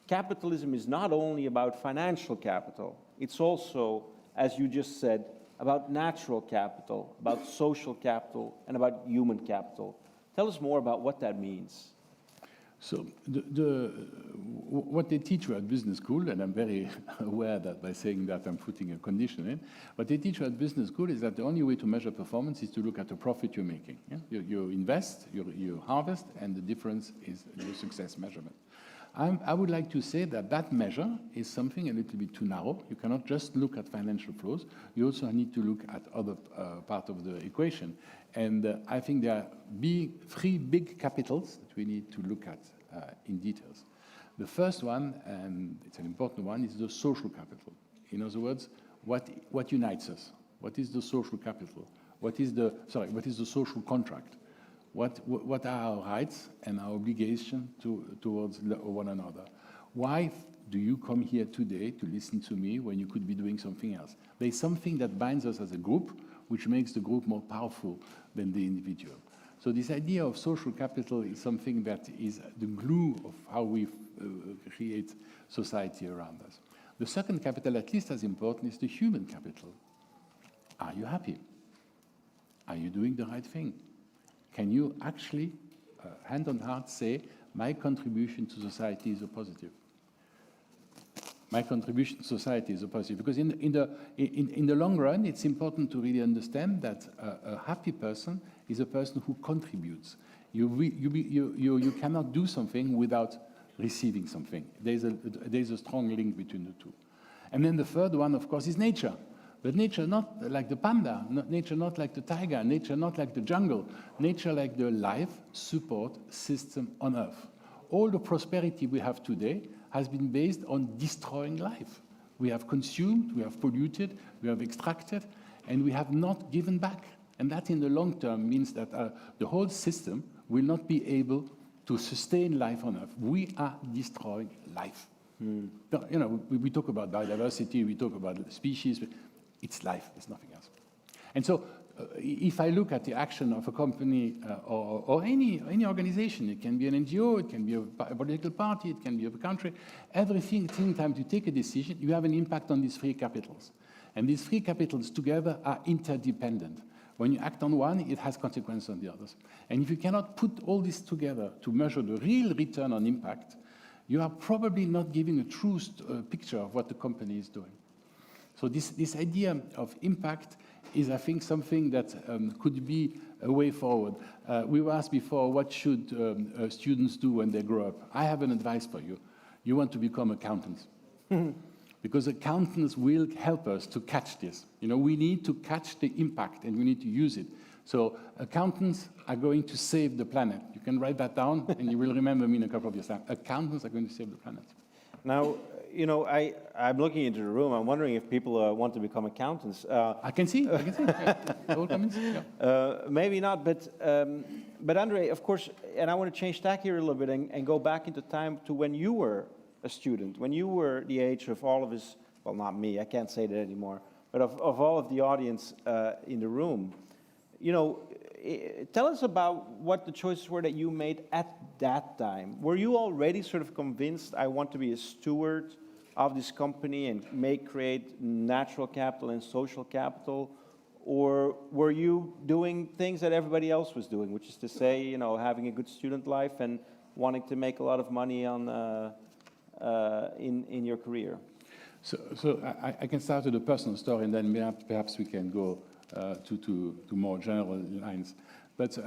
Capitalism is not only about financial capital, it's also, as you just said, about natural capital, about social capital, and about human capital. Tell us more about what that means. So what they teach you at business school, and I'm very aware that by saying that I'm putting a condition in, what they teach you at business school is that the only way to measure performance is to look at the profit you're making. Yeah? You invest, you harvest, and the difference is your success measurement. I would like to say that that measure is something a little bit too narrow. You cannot just look at financial flows. You also need to look at other part of the equation. And I think there are three big capitals that we need to look at in details. The first one, and it's an important one, is the social capital. In other words, what unites us? What is the social capital? What is the social contract? What are our rights and our obligation towards one another? Why do you come here today to listen to me when you could be doing something else? There is something that binds us as a group, which makes the group more powerful than the individual. So this idea of social capital is something that is the glue of how we create society around us. The second capital, at least as important, is the human capital. Are you happy? Are you doing the right thing? Can you actually, hand on heart, say, my contribution to society is a positive? My contribution to society is a positive. Because in the long run, it's important to really understand that a happy person is a person who contributes. You cannot do something without receiving something. There's a strong link between the two. And then the third one, of course, is nature. But nature not like the panda, nature not like the tiger, nature not like the jungle, nature like the life support system on Earth. All the prosperity we have today has been based on destroying life. We have consumed, we have polluted, we have extracted, and we have not given back. And that in the long term means that the whole system will not be able to sustain life on Earth. We are destroying life. You know, we talk about biodiversity, we talk about species, but it's life, it's nothing else. And so if I look at the action of a company or any organization, it can be an NGO, it can be a political party, it can be a country, everything time to take a decision, you have an impact on these three capitals. And these three capitals together are interdependent. When you act on one, it has consequences on the others. And if you cannot put all this together to measure the real return on impact, you are probably not giving a true picture of what the company is doing. So this idea of impact is, I think, something that could be a way forward. We were asked before, what should students do when they grow up? I have an advice for you. You want to become accountants. Because accountants will help us to catch this. You know, we need to catch the impact and we need to use it. So accountants are going to save the planet. You can write that down and you will remember me in a couple of years' time. Accountants are going to save the planet. Now, you know, I'm looking into the room. I'm wondering if people want to become accountants. I can see. Yeah. All comments? Yeah. Maybe not, but André, of course, and I want to change tack here a little bit and go back into time to when you were a student, when you were the age of all of us, well, not me, I can't say that anymore, but of all of the audience in the room. You know, tell us about what the choices were that you made at that time. Were you already sort of convinced, I want to be a steward of this company and create natural capital and social capital? Or were you doing things that everybody else was doing, which is to say, you know, having a good student life and wanting to make a lot of money on in your career? So I can start with a personal story, and then perhaps we can go to more general lines. But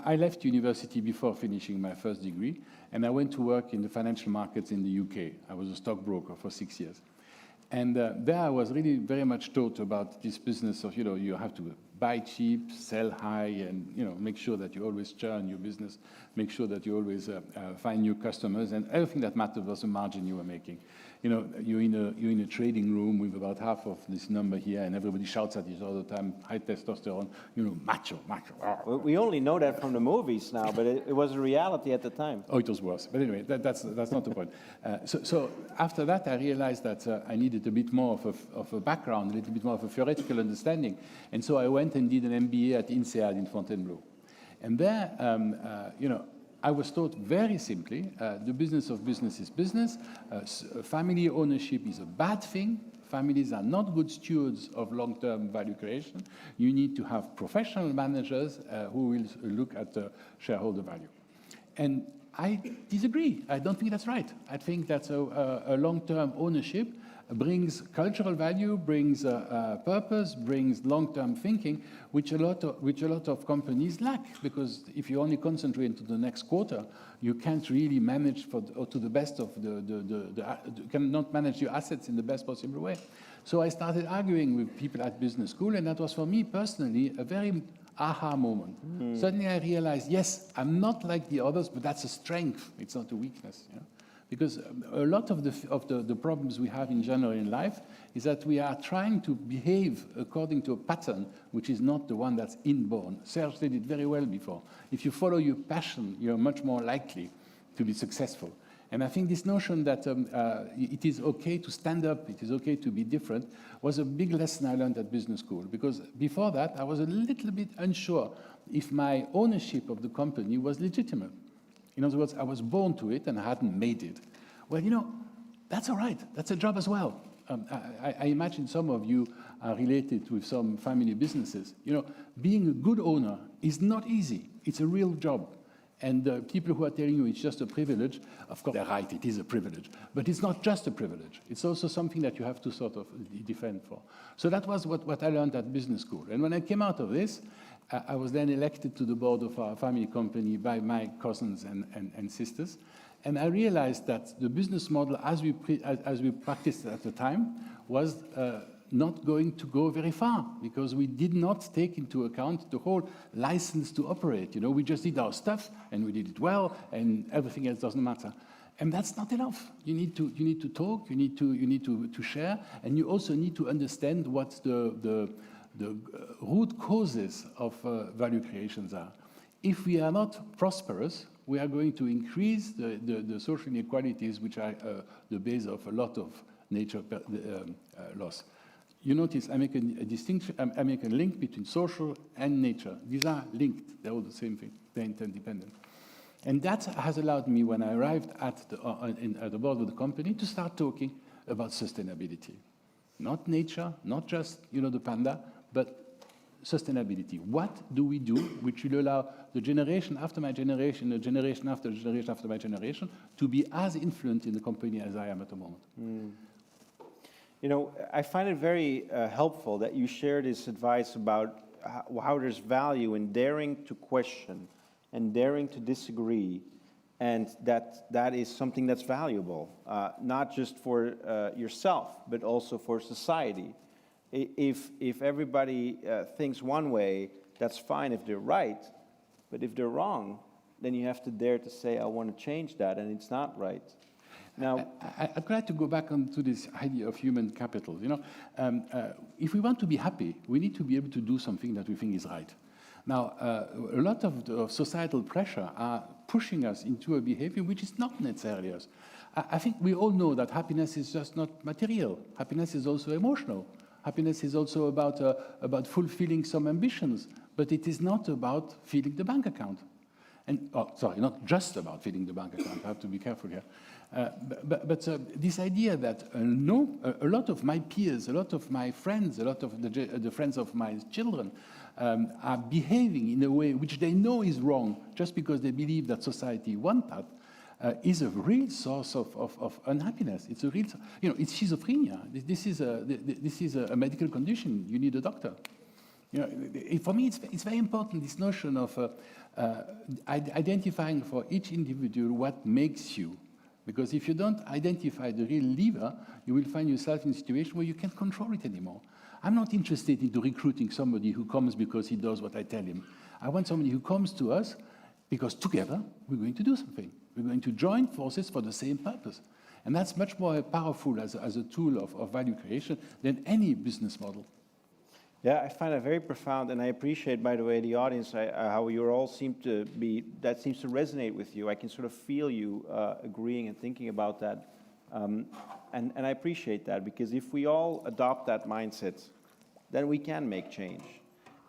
I left university before finishing my first degree, and I went to work in the financial markets in the UK. I was a stockbroker for 6 years. And there I was really very much taught about this business of, you have to buy cheap, sell high, and, make sure that you always churn your business, make sure that you always find new customers, and everything that mattered was the margin you were making. You're in a trading room with about half of this number here, and everybody shouts at each other all the time, high testosterone, macho. We only know that from the movies now, but it was a reality at the time. Oh, it was worse. But anyway, that's not the point. So after that, I realized that I needed a bit more of a background, a little bit more of a theoretical understanding. And so I went and did an MBA at INSEAD in Fontainebleau. And there, I was taught very simply, the business of business is business. Family ownership is a bad thing. Families are not good stewards of long-term value creation. You need to have professional managers who will look at shareholder value. And I disagree. I don't think that's right. I think that a long-term ownership brings cultural value, brings purpose, brings long-term thinking, which a lot of companies lack. Because if you only concentrate on the next quarter, you can't really manage to the best of you cannot manage your assets in the best possible way. So I started arguing with people at business school, and that was for me personally a very aha moment. Suddenly I realized, yes, I'm not like the others, but that's a strength. It's not a weakness. Because a lot of the problems we have in general in life is that we are trying to behave according to a pattern which is not the one that's inborn. Serge did it very well before. If you follow your passion, you're much more likely to be successful. And I think this notion that it is okay to stand up, it is okay to be different, was a big lesson I learned at business school. Because before that, I was a little bit unsure if my ownership of the company was legitimate. In other words, I was born to it and I hadn't made it. Well, that's all right. That's a job as well. I imagine some of you are related with some family businesses. Being a good owner is not easy. It's a real job. And people who are telling you it's just a privilege, of course, they're right, it is a privilege. But it's not just a privilege. It's also something that you have to sort of defend for. So that was what I learned at business school. And when I came out of this, I was then elected to the board of our family company by my cousins and sisters. And I realized that the business model as we practiced at the time was not going to go very far because we did not take into account the whole license to operate. We just did our stuff and we did it well and everything else doesn't matter. And that's not enough. You need to talk, you need to share, and you also need to understand what the root causes of value creations are. If we are not prosperous, we are going to increase the social inequalities, which are the base of a lot of nature loss. You notice I make a link between social and nature. These are linked. They're all the same thing. They're interdependent. And that has allowed me, when I arrived at the board of the company, to start talking about sustainability. Not nature, not just the panda, but sustainability. What do we do which will allow the generation after my generation, the generation after my generation, to be as influent in the company as I am at the moment? I find it very helpful that you share this advice about how there's value in daring to question and daring to disagree, and that is something that's valuable, not just for yourself, but also for society. If everybody thinks one way, that's fine if they're right, but if they're wrong, then you have to dare to say, I want to change that, and it's not right. Now, I'd like to go back onto this idea of human capital. If we want to be happy, we need to be able to do something that we think is right. Now, a lot of societal pressure are pushing us into a behavior which is not necessarily us. I think we all know that happiness is just not material. Happiness is also emotional. Happiness is also about fulfilling some ambitions, but it is not about filling the bank account. And not just about filling the bank account. I have to be careful here. But this idea that a lot of my peers, a lot of my friends, a lot of the friends of my children are behaving in a way which they know is wrong, just because they believe that society wants that, is a real source of unhappiness. It's a real, it's schizophrenia. This is a medical condition. You need a doctor. For me, it's very important, this notion of identifying for each individual what makes you Because if you don't identify the real lever, you will find yourself in a situation where you can't control it anymore. I'm not interested in recruiting somebody who comes because he does what I tell him. I want somebody who comes to us because together we're going to do something. We're going to join forces for the same purpose. And that's much more powerful as a tool of value creation than any business model. Yeah, I find that very profound, and I appreciate, by the way, the audience, how you all seem to be, that seems to resonate with you. I can sort of feel you agreeing and thinking about that. And I appreciate that, because if we all adopt that mindset, then we can make change.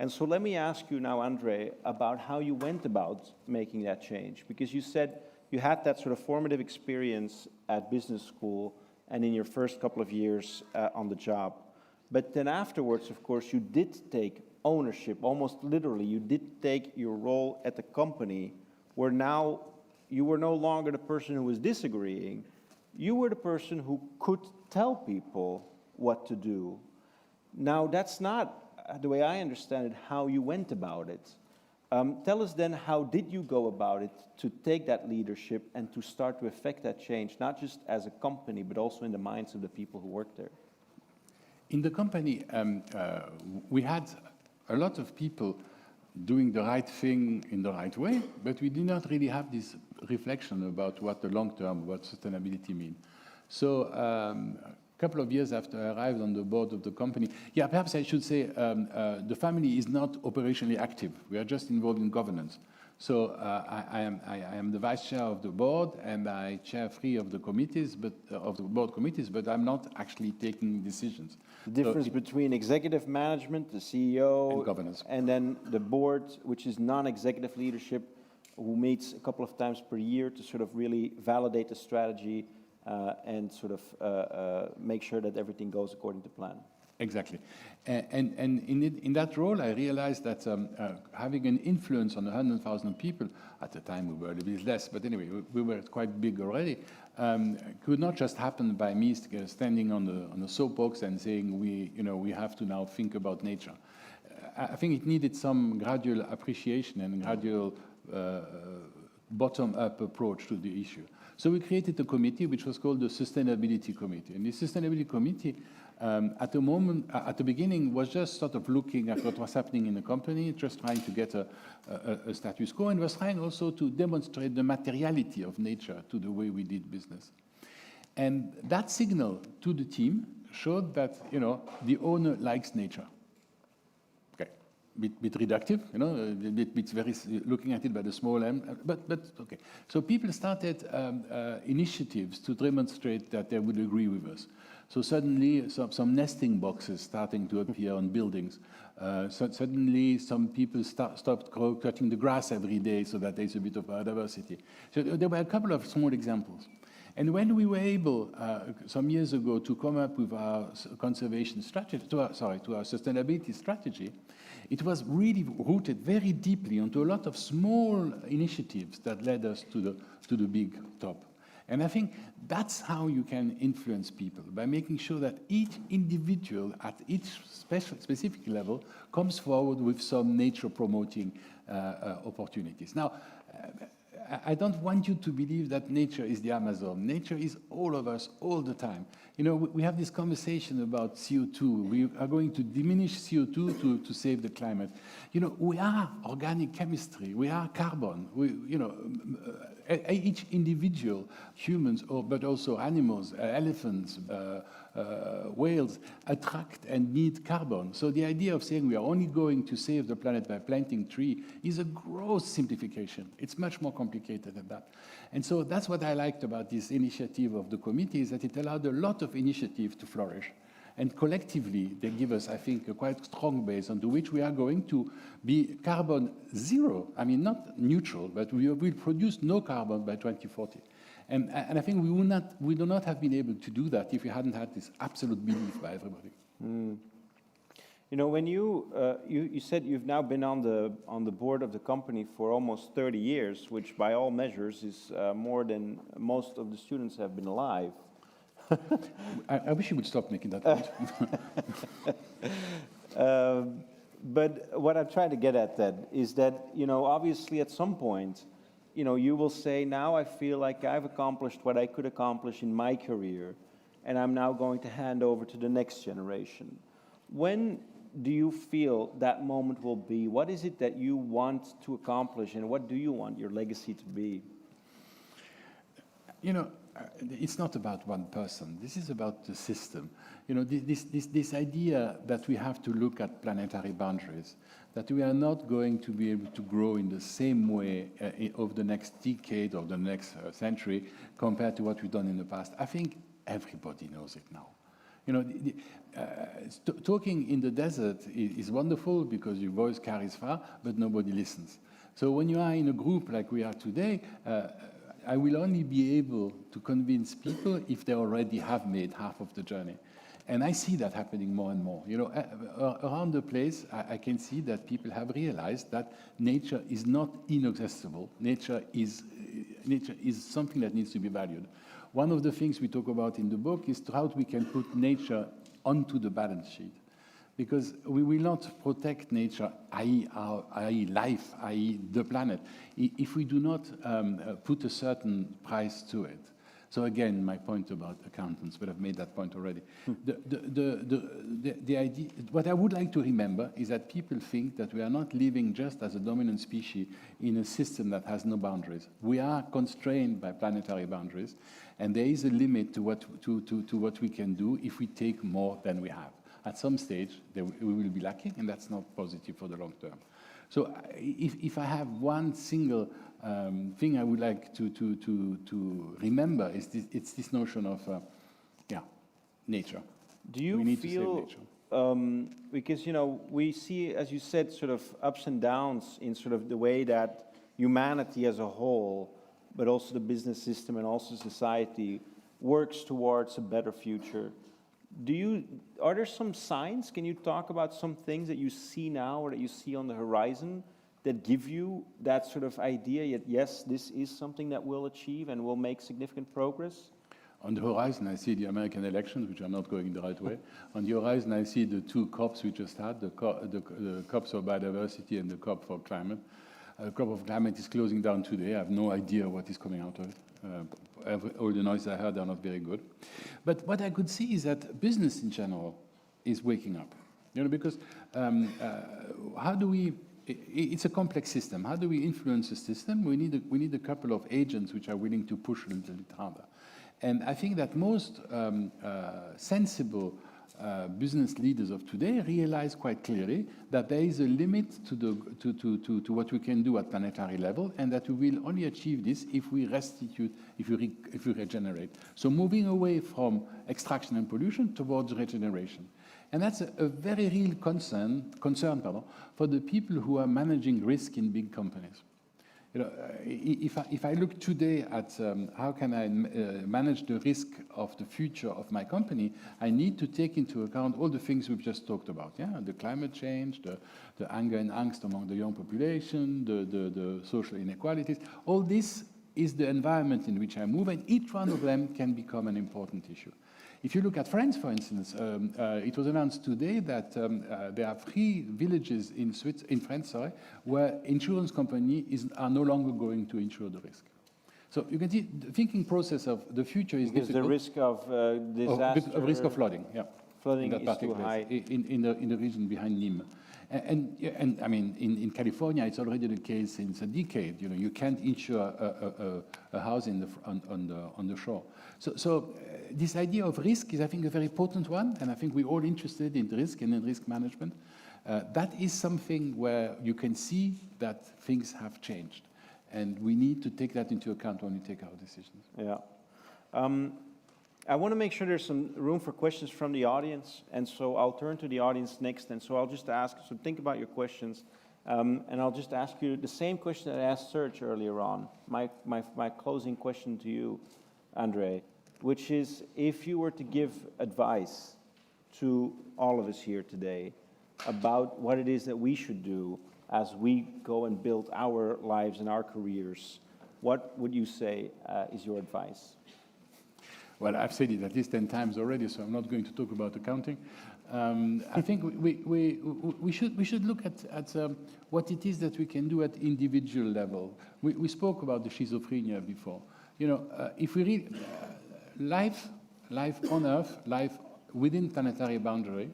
And so let me ask you now, André, about how you went about making that change, because you said you had that sort of formative experience at business school and in your first couple of years on the job. But then afterwards, of course, you did take ownership, almost literally. You did take your role at the company, where now you were no longer the person who was disagreeing. You were the person who could tell people what to do. Now, that's not, the way I understand it, how you went about it. Tell us then, how did you go about it to take that leadership and to start to affect that change, not just as a company, but also in the minds of the people who work there? In the company, we had a lot of people doing the right thing in the right way, but we did not really have this reflection about what the long term, what sustainability means. So a couple of years after I arrived on the board of the company, yeah, perhaps I should say the family is not operationally active. We are just involved in governance. So I am the vice chair of the board, and I chair 3 of the committees, of the board committees, but I'm not actually taking decisions. The difference between executive management, the CEO, and governance, and then the board, which is non-executive leadership, who meets a couple of times per year to sort of really validate the strategy and sort of make sure that everything goes according to plan. Exactly. And in that role, I realized that having an influence on 100,000 people, at the time we were a little bit less, but anyway, we were quite big already, could not just happen by me standing on the soapbox and saying, we have to now think about nature. I think it needed some gradual appreciation and gradual bottom-up approach to the issue. So we created a committee which was called the Sustainability Committee. And the Sustainability Committee, at the beginning, was just sort of looking at what was happening in the company, just trying to get a status quo, and was trying also to demonstrate the materiality of nature to the way we did business. And that signal to the team showed that, the owner likes nature. Okay, bit reductive, bit very looking at it by the small end, but okay. So people started initiatives to demonstrate that they would agree with us. So suddenly, some nesting boxes starting to appear on buildings. So suddenly, some people stopped cutting the grass every day so that there's a bit of biodiversity. So there were a couple of small examples. And when we were able, some years ago, to come up with our conservation strategy, to our sustainability strategy, it was really rooted very deeply onto a lot of small initiatives that led us to the big top. And I think that's how you can influence people, by making sure that each individual at each specific level comes forward with some nature-promoting opportunities. Now, I don't want you to believe that nature is the Amazon. Nature is all of us all the time. We have this conversation about CO2. We are going to diminish CO2 to save the climate. We are organic chemistry. We are carbon. Each individual, humans, but also animals, elephants, whales, attract and need carbon. So the idea of saying we are only going to save the planet by planting trees is a gross simplification. It's much more complicated than that. And so that's what I liked about this initiative of the committee, is that it allowed a lot of initiatives to flourish. And collectively, they give us, I think, a quite strong base onto which we are going to be carbon zero. I mean, not neutral, but we will produce no carbon by 2040. And I think we do not have been able to do that if we hadn't had this absolute belief by everybody. When you said you've now been on the board of the company for almost 30 years, which by all measures is more than most of the students have been alive. I wish you would stop making that point. But what I'm trying to get at then is that, obviously at some point, you know, you will say, now I feel like I've accomplished what I could accomplish in my career, and I'm now going to hand over to the next generation. When do you feel that moment will be? What is it that you want to accomplish, and what do you want your legacy to be? You know, it's not about one person. This is about the system. You know, this idea that we have to look at planetary boundaries, that we are not going to be able to grow in the same way over the next decade or the next century compared to what we've done in the past. I think everybody knows it now. You know, talking in the desert is wonderful because your voice carries far, but nobody listens. So when you are in a group like we are today, I will only be able to convince people if they already have made half of the journey. And I see that happening more and more. You know, around the place, I can see that people have realized that nature is not inaccessible. Nature is something that needs to be valued. One of the things we talk about in the book is how we can put nature onto the balance sheet. Because we will not protect nature, i.e. life, i.e. the planet, if we do not put a certain price to it. So again, my point about accountants, but I've made that point already. The idea, what I would like to remember is that people think that we are not living just as a dominant species in a system that has no boundaries. We are constrained by planetary boundaries, and there is a limit to what we can do if we take more than we have. At some stage, we will be lacking, and that's not positive for the long term. So if I have one single thing I would like to remember, it's this notion of, nature. Do you need feel, to save nature. because, you know, we see, as you said, sort of ups and downs in sort of the way that humanity as a whole, but also the business system and also society works towards a better future. Are there some signs? Can you talk about some things that you see now or that you see on the horizon that give you that sort of idea that, yes, this is something that we'll achieve and will make significant progress? On the horizon, I see the American elections, which are not going the right way. On the horizon, I see the two COPs we just had, the COPs for biodiversity and the COP for climate. The COP of climate is closing down today. I have no idea what is coming out of it. All the noise I heard are not very good. But what I could see is that business in general is waking up. You know, because how do we... It's a complex system. How do we influence the system? We need a couple of agents which are willing to push a little bit harder. And I think that most sensible business leaders of today realize quite clearly that there is a limit to what we can do at planetary level, and that we will only achieve this if we restitute, if we regenerate. So moving away from extraction and pollution towards regeneration. And that's a very real concern for the people who are managing risk in big companies. You know, if I look today at how can I manage the risk of the future of my company, I need to take into account all the things we've just talked about. Yeah, the climate change, the anger and angst among the young population, the social inequalities. All this is the environment in which I move, and each one of them can become an important issue. If you look at France, for instance, it was announced today that there are 3 villages in France, where insurance companies are no longer going to insure the risk. So you can see the thinking process of the future is because difficult. The risk of disaster... Of risk of flooding, yeah. Flooding is too high. In the region behind Nîmes. And I mean, in California, it's already the case since a decade. You know, you can't insure a house on the shore. So this idea of risk is, I think, a very important one, and I think we're all interested in risk and in risk management. That is something where you can see that things have changed, and we need to take that into account when we take our decisions. Yeah. I want to make sure there's some room for questions from the audience, and so I'll turn to the audience next, and so I'll just ask, so think about your questions, and I'll just ask you the same question that I asked Serge earlier on, my closing question to you, André, which is, if you were to give advice to all of us here today about what it is that we should do as we go and build our lives and our careers, what would you say is your advice? Well, I've said it at least 10 times already, so I'm not going to talk about accounting. I think we should look at what it is that we can do at individual level. We spoke about the schizophrenia before. If we read life on Earth, life within planetary boundary,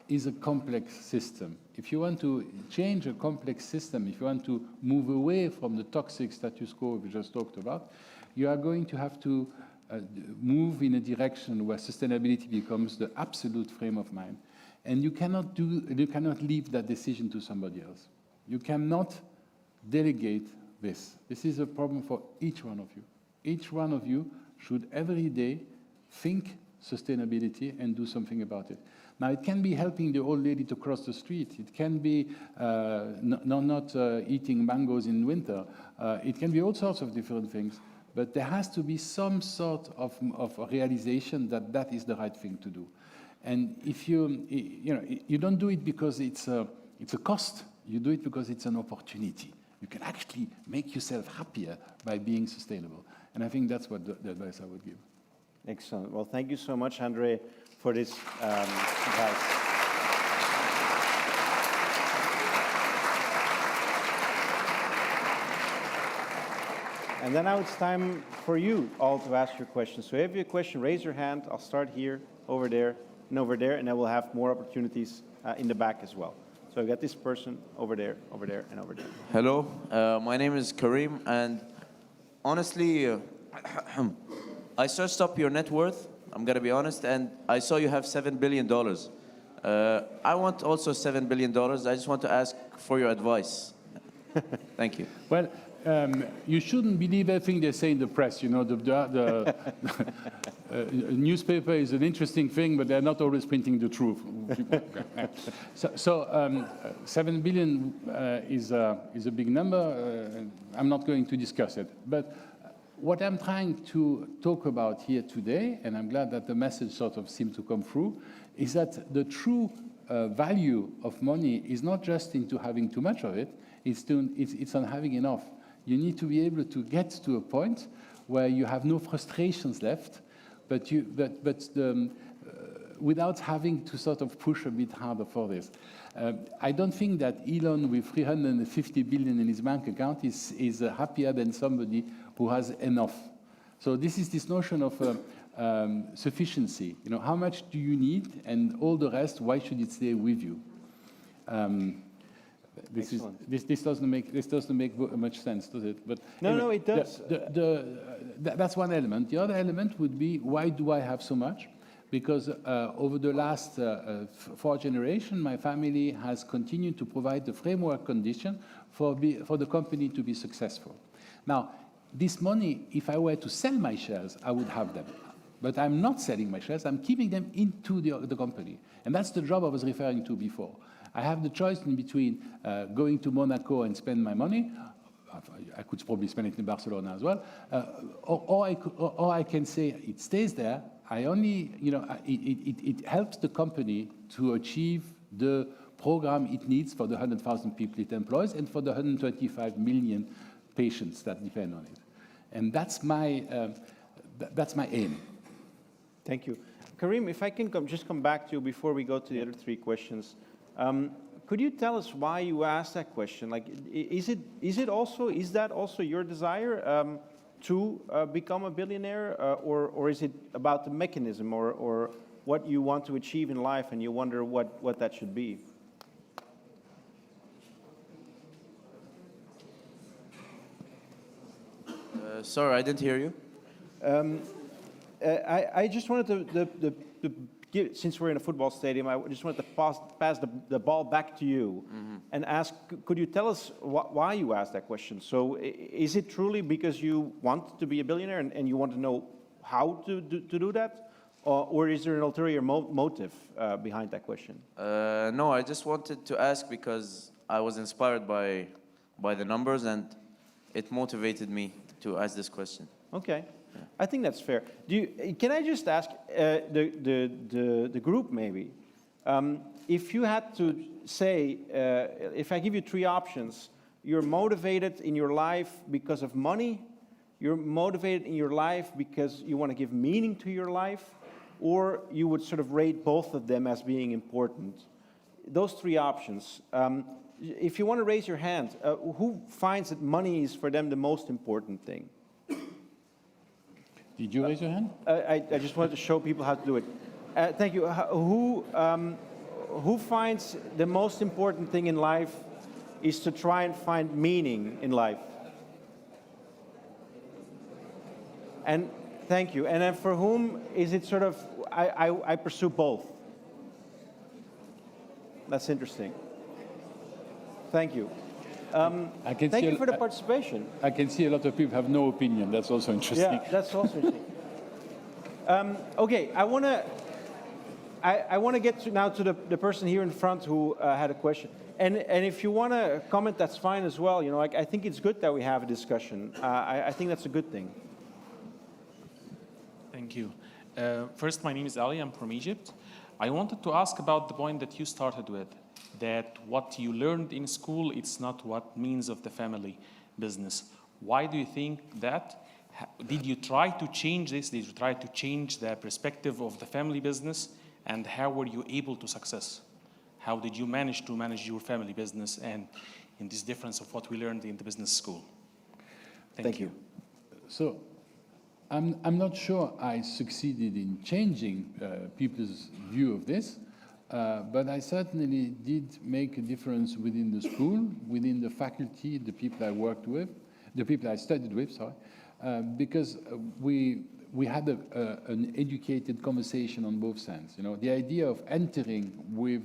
is a complex system. If you want to change a complex system, if you want to move away from the toxic status quo we just talked about, you are going to have to move in a direction where sustainability becomes the absolute frame of mind. And you cannot leave that decision to somebody else. You cannot delegate this. This is a problem for each one of you. Each one of you should every day think sustainability and do something about it. Now, it can be helping the old lady to cross the street. It can be not eating mangoes in winter. It can be all sorts of different things. But there has to be some sort of realization that that is the right thing to do. And if you don't do it because it's a cost, you do it because it's an opportunity. You can actually make yourself happier by being sustainable. And I think that's what the advice I would give. Excellent. Well, thank you so much, André, for this advice. And then now it's time for you all to ask your questions. So if you have a question, raise your hand. I'll start here, over there, and then we'll have more opportunities in the back as well. So I got this person over there, and over there. Hello, my name is Karim, and honestly, I searched up your net worth, I'm gonna be honest, and I saw you have $7 billion. I want also $7 billion. I just want to ask for your advice. Thank you. Well, you shouldn't believe everything they say in the press. The newspaper is an interesting thing, but they're not always printing the truth. So 7 billion is a big number. I'm not going to discuss it. But what I'm trying to talk about here today, and I'm glad that the message sort of seemed to come through, is that the true value of money is not just into having too much of it, it's on having enough. You need to be able to get to a point where you have no frustrations left, but without having to sort of push a bit harder for this. I don't think that Elon with 350 billion in his bank account is happier than somebody who has enough. So this is this notion of sufficiency. How much do you need, and all the rest, why should it stay with you? This doesn't make much sense, does it? But no, it does. That's one element. The other element would be, why do I have so much? Because over the last 4 generations, my family has continued to provide the framework condition for the company to be successful. Now, this money, if I were to sell my shares, I would have them. But I'm not selling my shares. I'm keeping them into the company. And that's the job I was referring to before. I have the choice in between going to Monaco and spend my money. I could probably spend it in Barcelona as well. Or I can say it stays there. It helps the company to achieve the program it needs for the 100,000 people it employs and for the 125 million patients that depend on it. And that's my aim. Thank you. Karim, if I can just come back to you before we go to the other 3 questions. Could you tell us why you asked that question? Like, is that also your desire to become a billionaire, or is it about the mechanism or what you want to achieve in life, and you wonder what that should be? Sorry, I didn't hear you. I just wanted to since we're in a football stadium, I just wanted to pass the ball back to you and ask, could you tell us why you asked that question? So is it truly because you want to be a billionaire and you want to know how to do that? Or is there an ulterior motive behind that question? No, I just wanted to ask because I was inspired by the numbers, and it motivated me to ask this question. Okay. I think that's fair. Can I just ask the group maybe, if you had to say, if I give you 3 options, you're motivated in your life because of money, you're motivated in your life because you want to give meaning to your life, or you would sort of rate both of them as being important. Those three options. If you want to raise your hand, who finds that money is for them the most important thing? Did you raise your hand? I just wanted to show people how to do it. Thank you. Who finds the most important thing in life is to try and find meaning in life? And thank you. And then for whom is it sort of, I pursue both? That's interesting. Thank you. Thank you for the participation. I can see a lot of people have no opinion. That's also interesting. Yeah, that's also interesting. Okay, I want to get now to the person here in front who had a question. And if you want to comment, that's fine as well. You know, I think it's good that we have a discussion. I think that's a good thing. Thank you. First, my name is Ali. I'm from Egypt. I wanted to ask about the point that you started with, that what you learned in school, it's not what means of the family business. Why do you think that? Did you try to change this? Did you try to change the perspective of the family business? And how were you able to success? How did you manage to manage your family business and in this difference of what we learned in the business school? Thank you. So, I'm not sure I succeeded in changing people's view of this, but I certainly did make a difference within the school, within the faculty, the people I worked with, the people I studied with, sorry, because we had an educated conversation on both sides. You know, the idea of entering with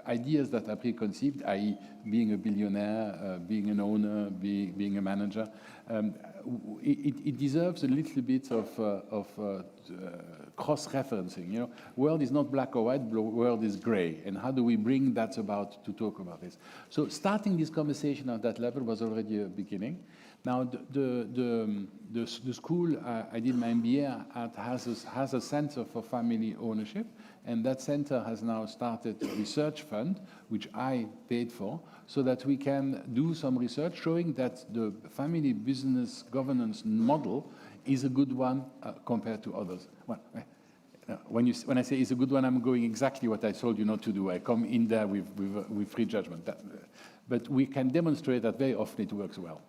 ideas that are preconceived, i.e. being a billionaire, being an owner, being a manager, it deserves a little bit of cross-referencing. You know, world is not black or white, world is gray. And how do we bring that about to talk about this? So starting this conversation at that level was already a beginning. Now, the school I did my MBA at has a center for family ownership, and that center has now started a research fund, which I paid for, so that we can do some research showing that the family business governance model is a good one compared to others. Well, when I say it's a good one, I'm going exactly what I told you not to do. I come in there with free judgment. But we can demonstrate that very often it works well.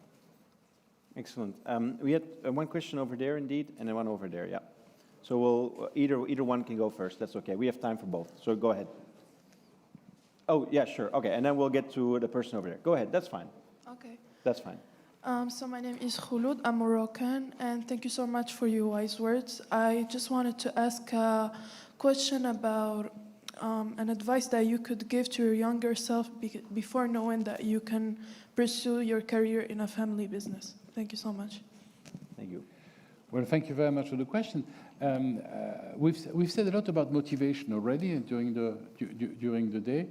Excellent. We had one question over there, indeed, and then one over there, yeah. So we'll, either one can go first. That's okay. We have time for both. So go ahead. Oh, yeah, sure. Okay, and then we'll get to the person over there. Go ahead. That's fine. Okay. That's fine. So my name is Khouloud. I'm Moroccan, and thank you so much for your wise words. I just wanted to ask a question about an advice that you could give to your younger self before knowing that you can pursue your career in a family business. Thank you so much. Thank you. Well, thank you very much for the question. We've said a lot about motivation already during the day.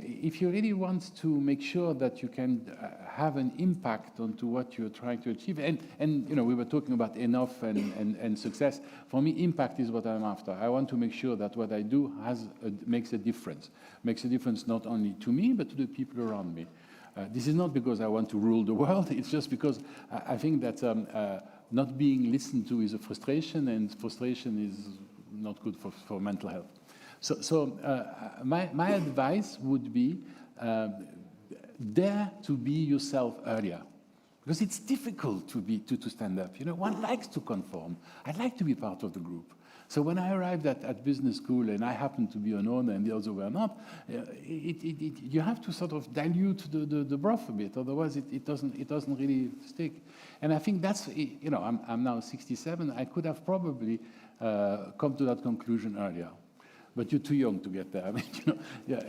If you really want to make sure that you can have an impact onto what you're trying to achieve, and you know, we were talking about enough and success. For me, impact is what I'm after. I want to make sure that what I do makes a difference. Makes a difference not only to me, but to the people around me. This is not because I want to rule the world. It's just because I think that not being listened to is a frustration, and frustration is not good for mental health. So my advice would be dare to be yourself earlier, because it's difficult to stand up. You know, one likes to conform. I like to be part of the group. So when I arrived at business school and I happened to be an owner and the others were not, you have to sort of dilute the broth a bit, otherwise it doesn't really stick. And I think that's, you know, I'm now 67. I could have probably come to that conclusion earlier. But you're too young to get there. I mean, you know,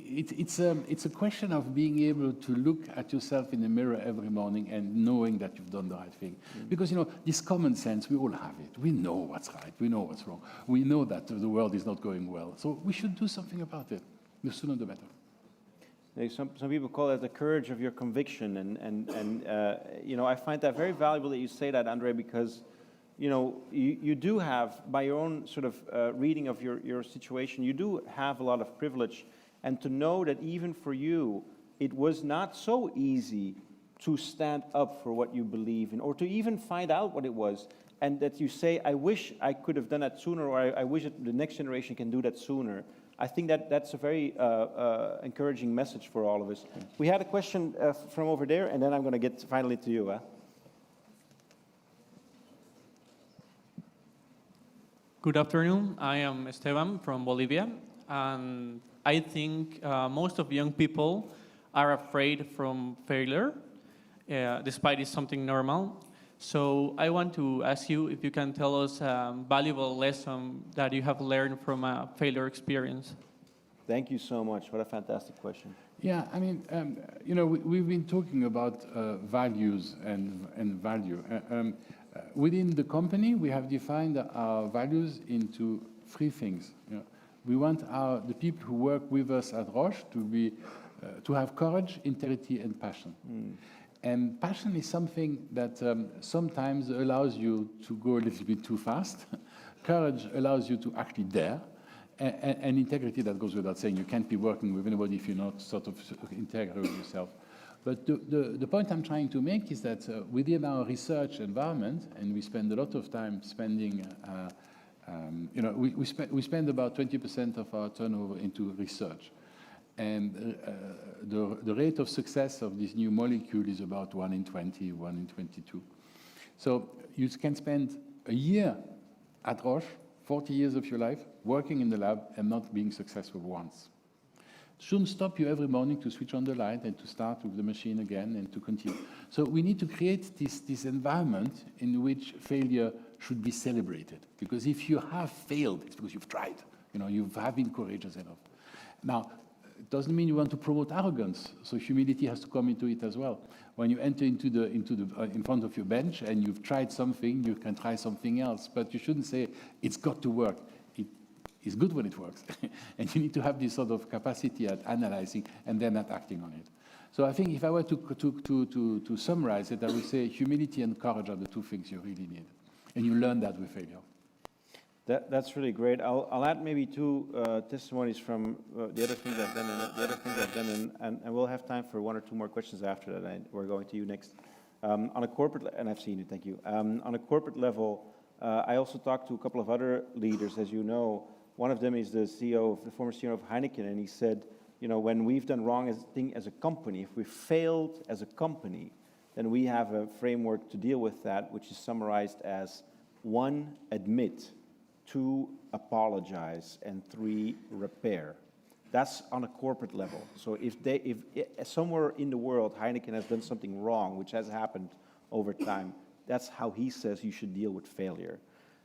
it's a question of being able to look at yourself in the mirror every morning and knowing that you've done the right thing. Because, you know, this common sense, we all have it. We know what's right. We know what's wrong. We know that the world is not going well. So we should do something about it. The sooner the better. Some people call it the courage of your conviction. And you know, I find that very valuable that you say that, André, because you know, you do have, by your own sort of reading of your situation, you do have a lot of privilege. And to know that even for you, it was not so easy to stand up for what you believe in, or to even find out what it was. and that you say, I wish I could have done that sooner, or I wish that the next generation can do that sooner. I think that that's a very encouraging message for all of us. We had a question from over there, and then I'm going to get finally to you. Good afternoon. I am Esteban from Bolivia, and I think most of young people are afraid from failure, despite it's something normal. So I want to ask you if you can tell us a valuable lesson that you have learned from a failure experience. Thank you so much. What a fantastic question. Yeah, I mean, you know, we've been talking about values and value. Within the company, we have defined our values into three things. You know, we want the people who work with us at Roche to have courage, integrity, and passion. And passion is something that sometimes allows you to go a little bit too fast. Courage allows you to actually dare. And integrity, that goes without saying. You can't be working with anybody if you're not sort of integral with yourself. But the point I'm trying to make is that within our research environment, and we spend a lot of time spending, you know, we spend about 20% of our turnover into research. And the rate of success of this new molecule is about 1 in 20, 1 in 22. So you can spend a year at Roche, 40 years of your life, working in the lab and not being successful once. It shouldn't stop you every morning to switch on the light and to start with the machine again and to continue. So we need to create this environment in which failure should be celebrated. Because if you have failed, it's because you've tried. You know, you have been courageous enough. Now, it doesn't mean you want to promote arrogance. So humility has to come into it as well. When you enter in front of your bench and you've tried something, you can try something else. But you shouldn't say it's got to work. It's good when it works. And you need to have this sort of capacity at analyzing and then at acting on it. So I think if I were to summarize it, I would say humility and courage are the two things you really need. And you learn that with failure. That's really great. I'll add maybe two testimonies from the other things I've done, and the other things I've done, and we'll have time for one or two more questions after that. We're going to you next. On a corporate, and I've seen you, thank you. On a corporate level, I also talked to a couple of other leaders, as you know. One of them is the former CEO of Heineken, and he said, you know, when we've done wrong as a company, if we failed as a company, then we have a framework to deal with that, which is summarized as 1, admit, 2, apologize, and 3, repair. That's on a corporate level. So if somewhere in the world Heineken has done something wrong, which has happened over time, that's how he says you should deal with failure.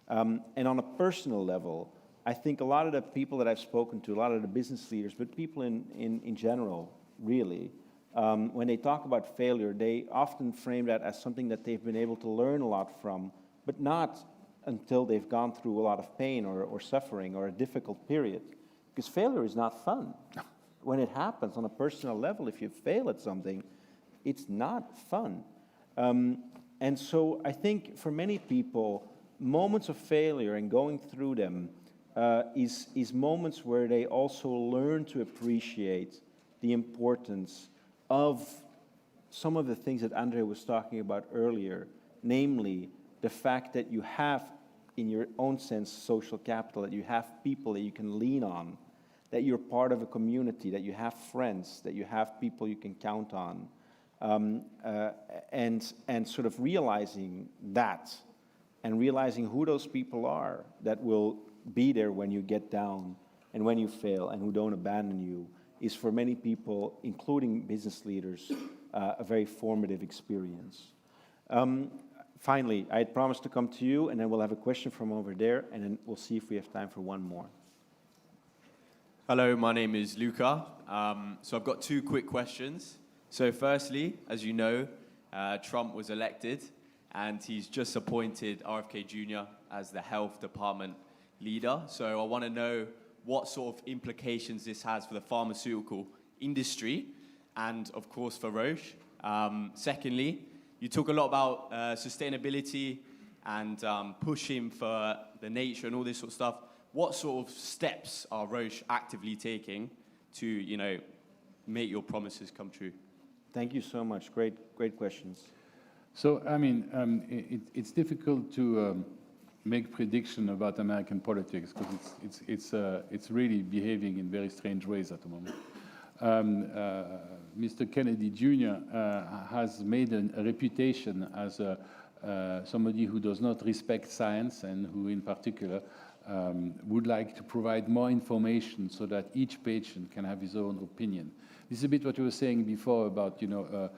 And on a personal level, I think a lot of the people that I've spoken to, a lot of the business leaders, but people in general, really, when they talk about failure, they often frame that as something that they've been able to learn a lot from, but not until they've gone through a lot of pain or suffering or a difficult period. Because failure is not fun. When it happens on a personal level, if you fail at something, it's not fun. And so I think for many people, moments of failure and going through them is moments where they also learn to appreciate the importance of some of the things that André was talking about earlier, namely the fact that you have, in your own sense, social capital, that you have people that you can lean on, that you're part of a community, that you have friends, that you have people you can count on, and sort of realizing that, and realizing who those people are that will be there when you get down and when you fail and who don't abandon you, is for many people, including business leaders, a very formative experience. Finally, I had promised to come to you, and then we'll have a question from over there, and then we'll see if we have time for one more. Hello, my name is Luca. So I've got 2 quick questions. So firstly, as you know, Trump was elected, and he's just appointed RFK Jr. as the health department leader. So I want to know what sort of implications this has for the pharmaceutical industry, and of course for Roche. Secondly, you talk a lot about sustainability and pushing for the nature and all this sort of stuff. What sort of steps are Roche actively taking to, you know, make your promises come true? Thank you so much. Great questions. So, I mean, it's difficult to make prediction about American politics because it's really behaving in very strange ways at the moment. Mr. Kennedy Jr. Has made a reputation as somebody who does not respect science and who, in particular, would like to provide more information so that each patient can have his own opinion. This is a bit what you were saying before about, you know,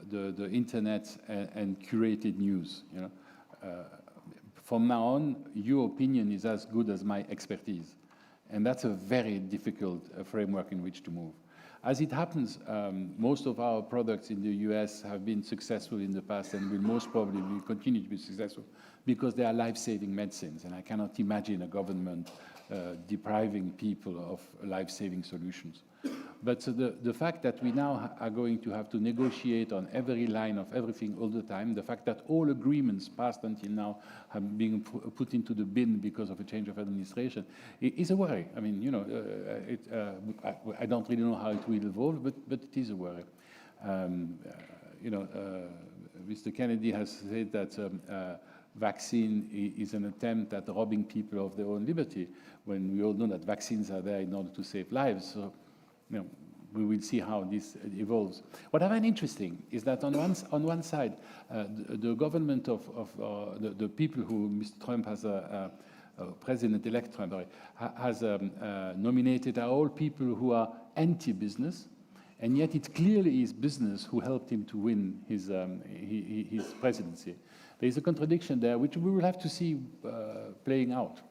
the internet and curated news. You know, from now on, your opinion is as good as my expertise, and that's a very difficult framework in which to move. As it happens, most of our products in the US have been successful in the past and will most probably will continue to be successful because they are life-saving medicines, and I cannot imagine a government depriving people of life-saving solutions. But the fact that we now are going to have to negotiate on every line of everything all the time, the fact that all agreements passed until now have been put into the bin because of a change of administration, is a worry. I mean, you know, I don't really know how it will evolve, but it is a worry. You know, Mr. Kennedy has said that vaccine is an attempt at robbing people of their own liberty, when we all know that vaccines are there in order to save lives. So, you know, we will see how this evolves. What I find interesting is that on one side, the government of the people who Mr. Trump has President-elect Trump has nominated are all people who are anti-business, and yet it clearly is business who helped him to win his presidency. There is a contradiction there, which we will have to see playing out.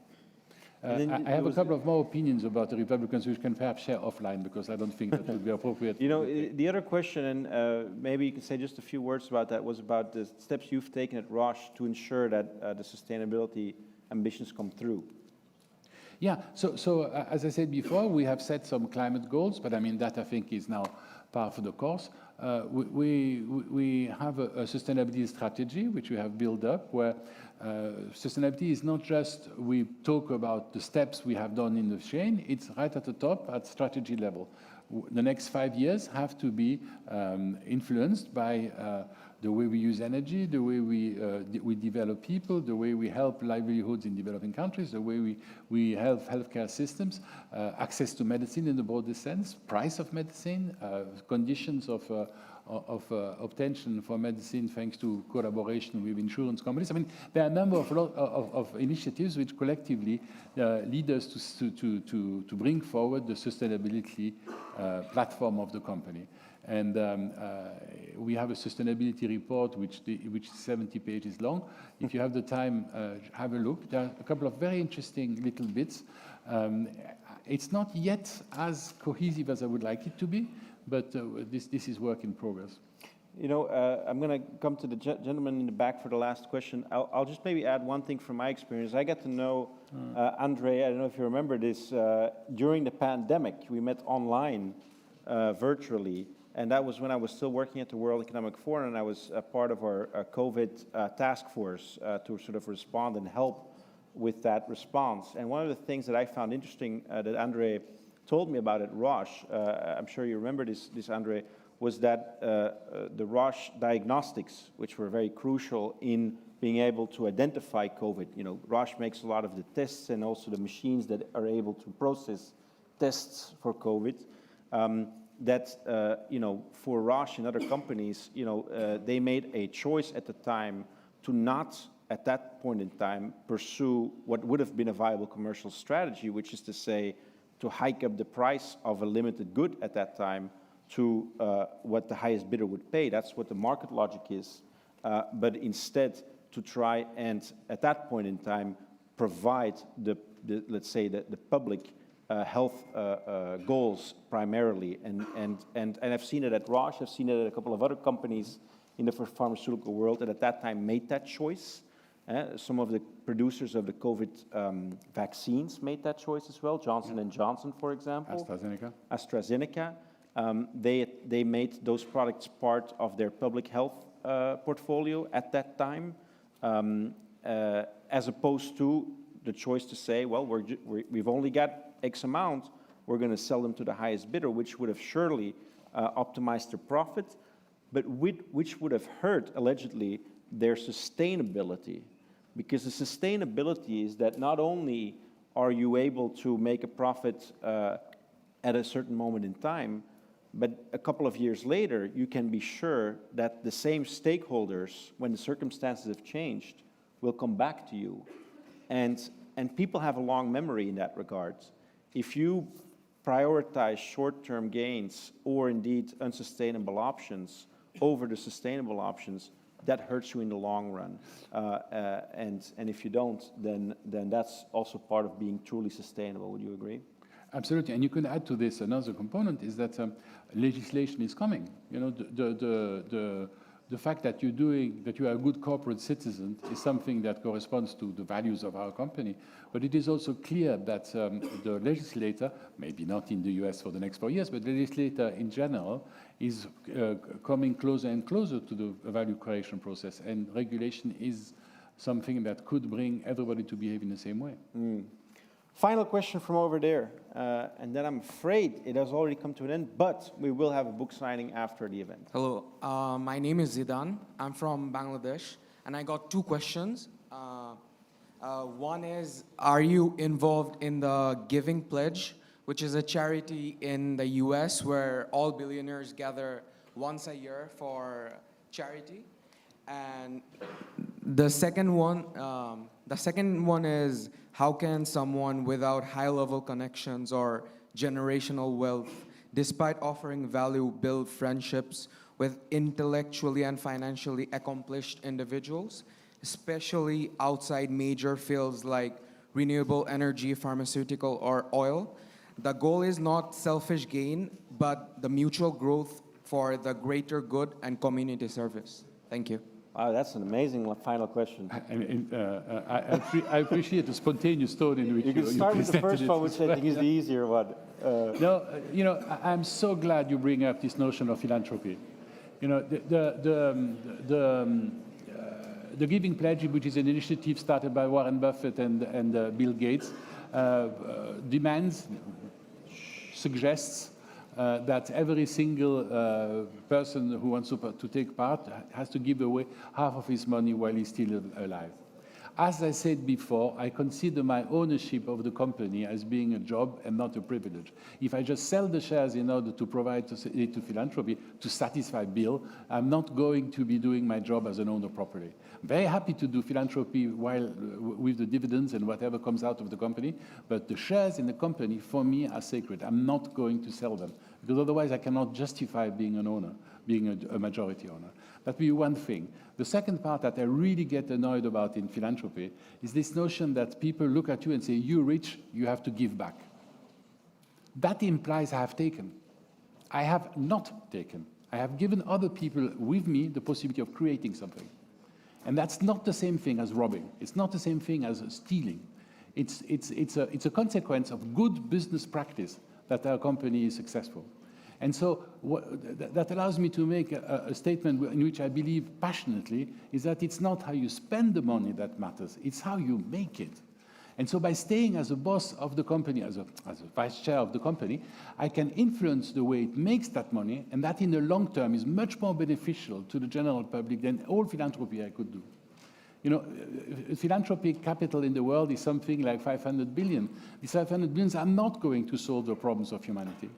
I have a couple of more opinions about the Republicans, which can perhaps share offline, because I don't think that would be appropriate. You know, the other question, and maybe you can say just a few words about that, was about the steps you've taken at Roche to ensure that the sustainability ambitions come through. Yeah, so as I said before, we have set some climate goals, but I mean, that I think is now par for the course. We have a sustainability strategy, which we have built up, where sustainability is not just we talk about the steps we have done in the chain, it's right at the top at strategy level. The next 5 years have to be influenced by the way we use energy, the way we develop people, the way we help livelihoods in developing countries, the way we help healthcare systems, access to medicine in the broadest sense, price of medicine, conditions of obtention for medicine thanks to collaboration with insurance companies. I mean, there are a number of initiatives which collectively lead us to bring forward the sustainability platform of the company. And we have a sustainability report which is 70 pages long. If you have the time, have a look. There are a couple of very interesting little bits. It's not yet as cohesive as I would like it to be, but this is work in progress. You know, I'm going to come to the gentleman in the back for the last question. I'll just maybe add one thing from my experience. I got to know André, I don't know if you remember this, during the pandemic. We met online, virtually, and that was when I was still working at the World Economic Forum, and I was a part of our COVID task force to sort of respond and help with that response. And one of the things that I found interesting that André told me about at Roche, I'm sure you remember this André, was that the Roche diagnostics, which were very crucial in being able to identify COVID. You know, Roche makes a lot of the tests and also the machines that are able to process tests for COVID. You know, for Roche and other companies, you know, they made a choice at the time to not, at that point in time, pursue what would have been a viable commercial strategy, which is to say, to hike up the price of a limited good at that time to what the highest bidder would pay. That's what the market logic is. But instead, to try and, at that point in time, provide let's say, the public health goals primarily. And I've seen it at Roche, I've seen it at a couple of other companies in the pharmaceutical world that at that time made that choice. Some of the producers of the COVID vaccines made that choice as well. Johnson & Johnson, for example. AstraZeneca. They made those products part of their public health portfolio at that time, as opposed to the choice to say, well, we've only got X amount, we're going to sell them to the highest bidder, which would have surely optimized their profit, but which would have hurt, allegedly, their sustainability. Because the sustainability is that not only are you able to make a profit at a certain moment in time, but a couple of years later, you can be sure that the same stakeholders, when the circumstances have changed, will come back to you. And people have a long memory in that regard. If you prioritize short-term gains or indeed unsustainable options over the sustainable options, that hurts you in the long run. And if you don't, then that's also part of being truly sustainable. Would you agree? Absolutely, and you can add to this another component is that legislation is coming. You know, the fact that you are a good corporate citizen is something that corresponds to the values of our company. But it is also clear that the legislator, maybe not in the US for the next 4 years, but the legislator in general is coming closer and closer to the value creation process. And regulation is something that could bring everybody to behave in the same way. Final question from over there, and then I'm afraid it has already come to an end, but we will have a book signing after the event. Hello, my name is Zidan. I'm from Bangladesh, and I got 2 questions. One is, are you involved in the Giving Pledge, which is a charity in the US where all billionaires gather once a year for charity? And the second one is, how can someone without high-level connections or generational wealth, despite offering value, build friendships with intellectually and financially accomplished individuals, especially outside major fields like renewable energy, pharmaceutical, or oil? The goal is not selfish gain, but the mutual growth for the greater good and community service. Thank you. Wow, that's an amazing final question. I appreciate the spontaneous tone in which you can start with the first one, which I think is the easier one. No, you know, I'm so glad you bring up this notion of philanthropy. You know, the Giving Pledge, which is an initiative started by Warren Buffett and Bill Gates, suggests that every single person who wants to take part has to give away half of his money while he's still alive. As I said before, I consider my ownership of the company as being a job and not a privilege. If I just sell the shares in order to provide to philanthropy to satisfy Bill, I'm not going to be doing my job as an owner properly. I'm very happy to do philanthropy with the dividends and whatever comes out of the company, but the shares in the company, for me, are sacred. I'm not going to sell them, because otherwise I cannot justify being an owner, being a majority owner. That would be one thing. The second part that I really get annoyed about in philanthropy is this notion that people look at you and say, you're rich, you have to give back. That implies I have taken. I have not taken. I have given other people with me the possibility of creating something. And that's not the same thing as robbing. It's not the same thing as stealing. It's a consequence of good business practice that our company is successful. And so that allows me to make a statement in which I believe passionately, is that it's not how you spend the money that matters, it's how you make it. And so by staying as a boss of the company, as a vice chair of the company, I can influence the way it makes that money, and that in the long term is much more beneficial to the general public than all philanthropy I could do. You know, philanthropic capital in the world is something like 500 billion. These 500 billions are not going to solve the problems of humanity.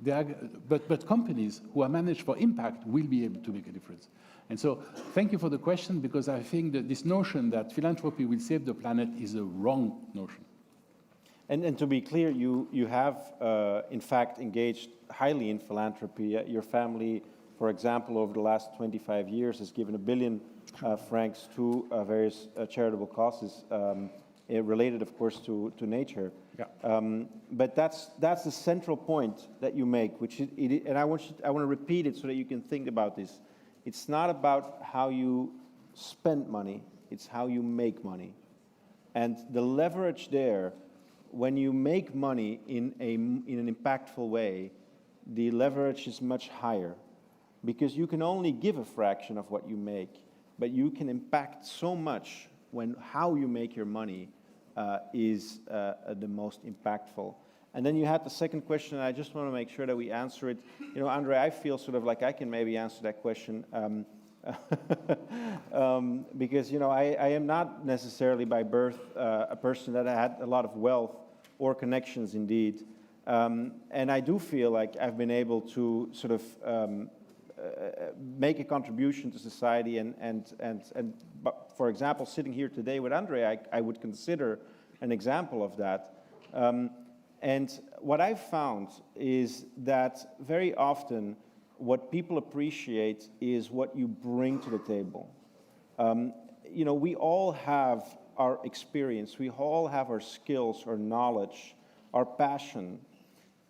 But companies who are managed for impact will be able to make a difference. And so thank you for the question, because I think that this notion that philanthropy will save the planet is a wrong notion. And to be clear, you have, in fact, engaged highly in philanthropy. Your family, for example, over the last 25 years has given 1 billion francs to various charitable causes, related, of course, to nature. Yeah. But that's the central point that you make, which is, and I want to repeat it so that you can think about this. It's not about how you spend money, it's how you make money. And the leverage there, when you make money in an impactful way, the leverage is much higher, because you can only give a fraction of what you make, but you can impact so much when how you make your money is the most impactful. And then you had the second question, and I just want to make sure that we answer it. You know, Andre, I feel sort of like I can maybe answer that question. Because, you know, I am not necessarily by birth a person that had a lot of wealth or connections indeed. And I do feel like I've been able to sort of make a contribution to society but for example, sitting here today with Andre, I would consider an example of that. And what I've found is that very often what people appreciate is what you bring to the table. You know, we all have our experience, we all have our skills, our knowledge, our passion.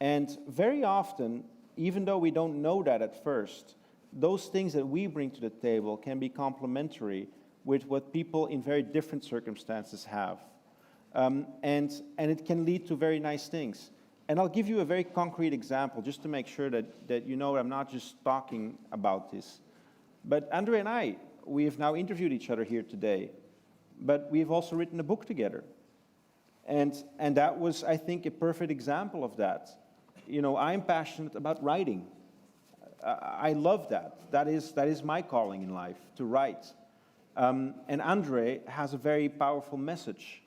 And very often, even though we don't know that at first, those things that we bring to the table can be complementary with what people in very different circumstances have. And it can lead to very nice things. And I'll give you a very concrete example, just to make sure that you know I'm not just talking about this. But Andre and I, we have now interviewed each other here today, but we've also written a book together. And that was, I think, a perfect example of that. You know, I'm passionate about writing. I love that. That is my calling in life, to write. And Andre has a very powerful message.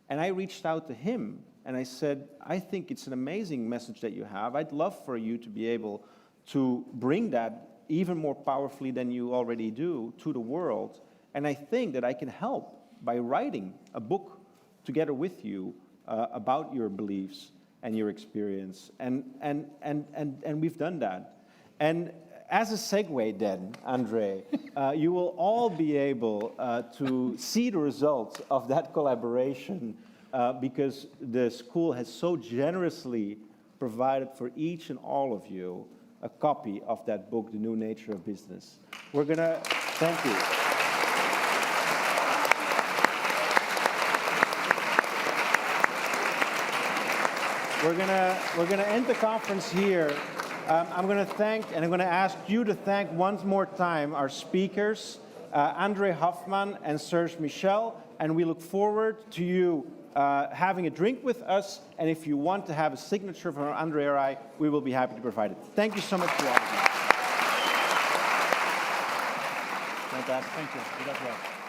And I reached out to him and I said, I think it's an amazing message that you have. I'd love for you to be able to bring that even more powerfully than you already do to the world. And I think that I can help by writing a book together with you about your beliefs and your experience. And we've done that. And as a segue then, Andre, you will all be able to see the results of that collaboration because the school has so generously provided for each and all of you a copy of that book, The New Nature of Business. We're gonna, thank you. We're gonna end the conference here. I'm going to thank, and I'm going to ask you to thank once more time our speakers, André Hoffmann and Serge Michel, and we look forward to you having a drink with us, and if you want to have a signature from André or I, we will be happy to provide it. Thank you so much to all of you. Fantastic. Thank you. Good luck.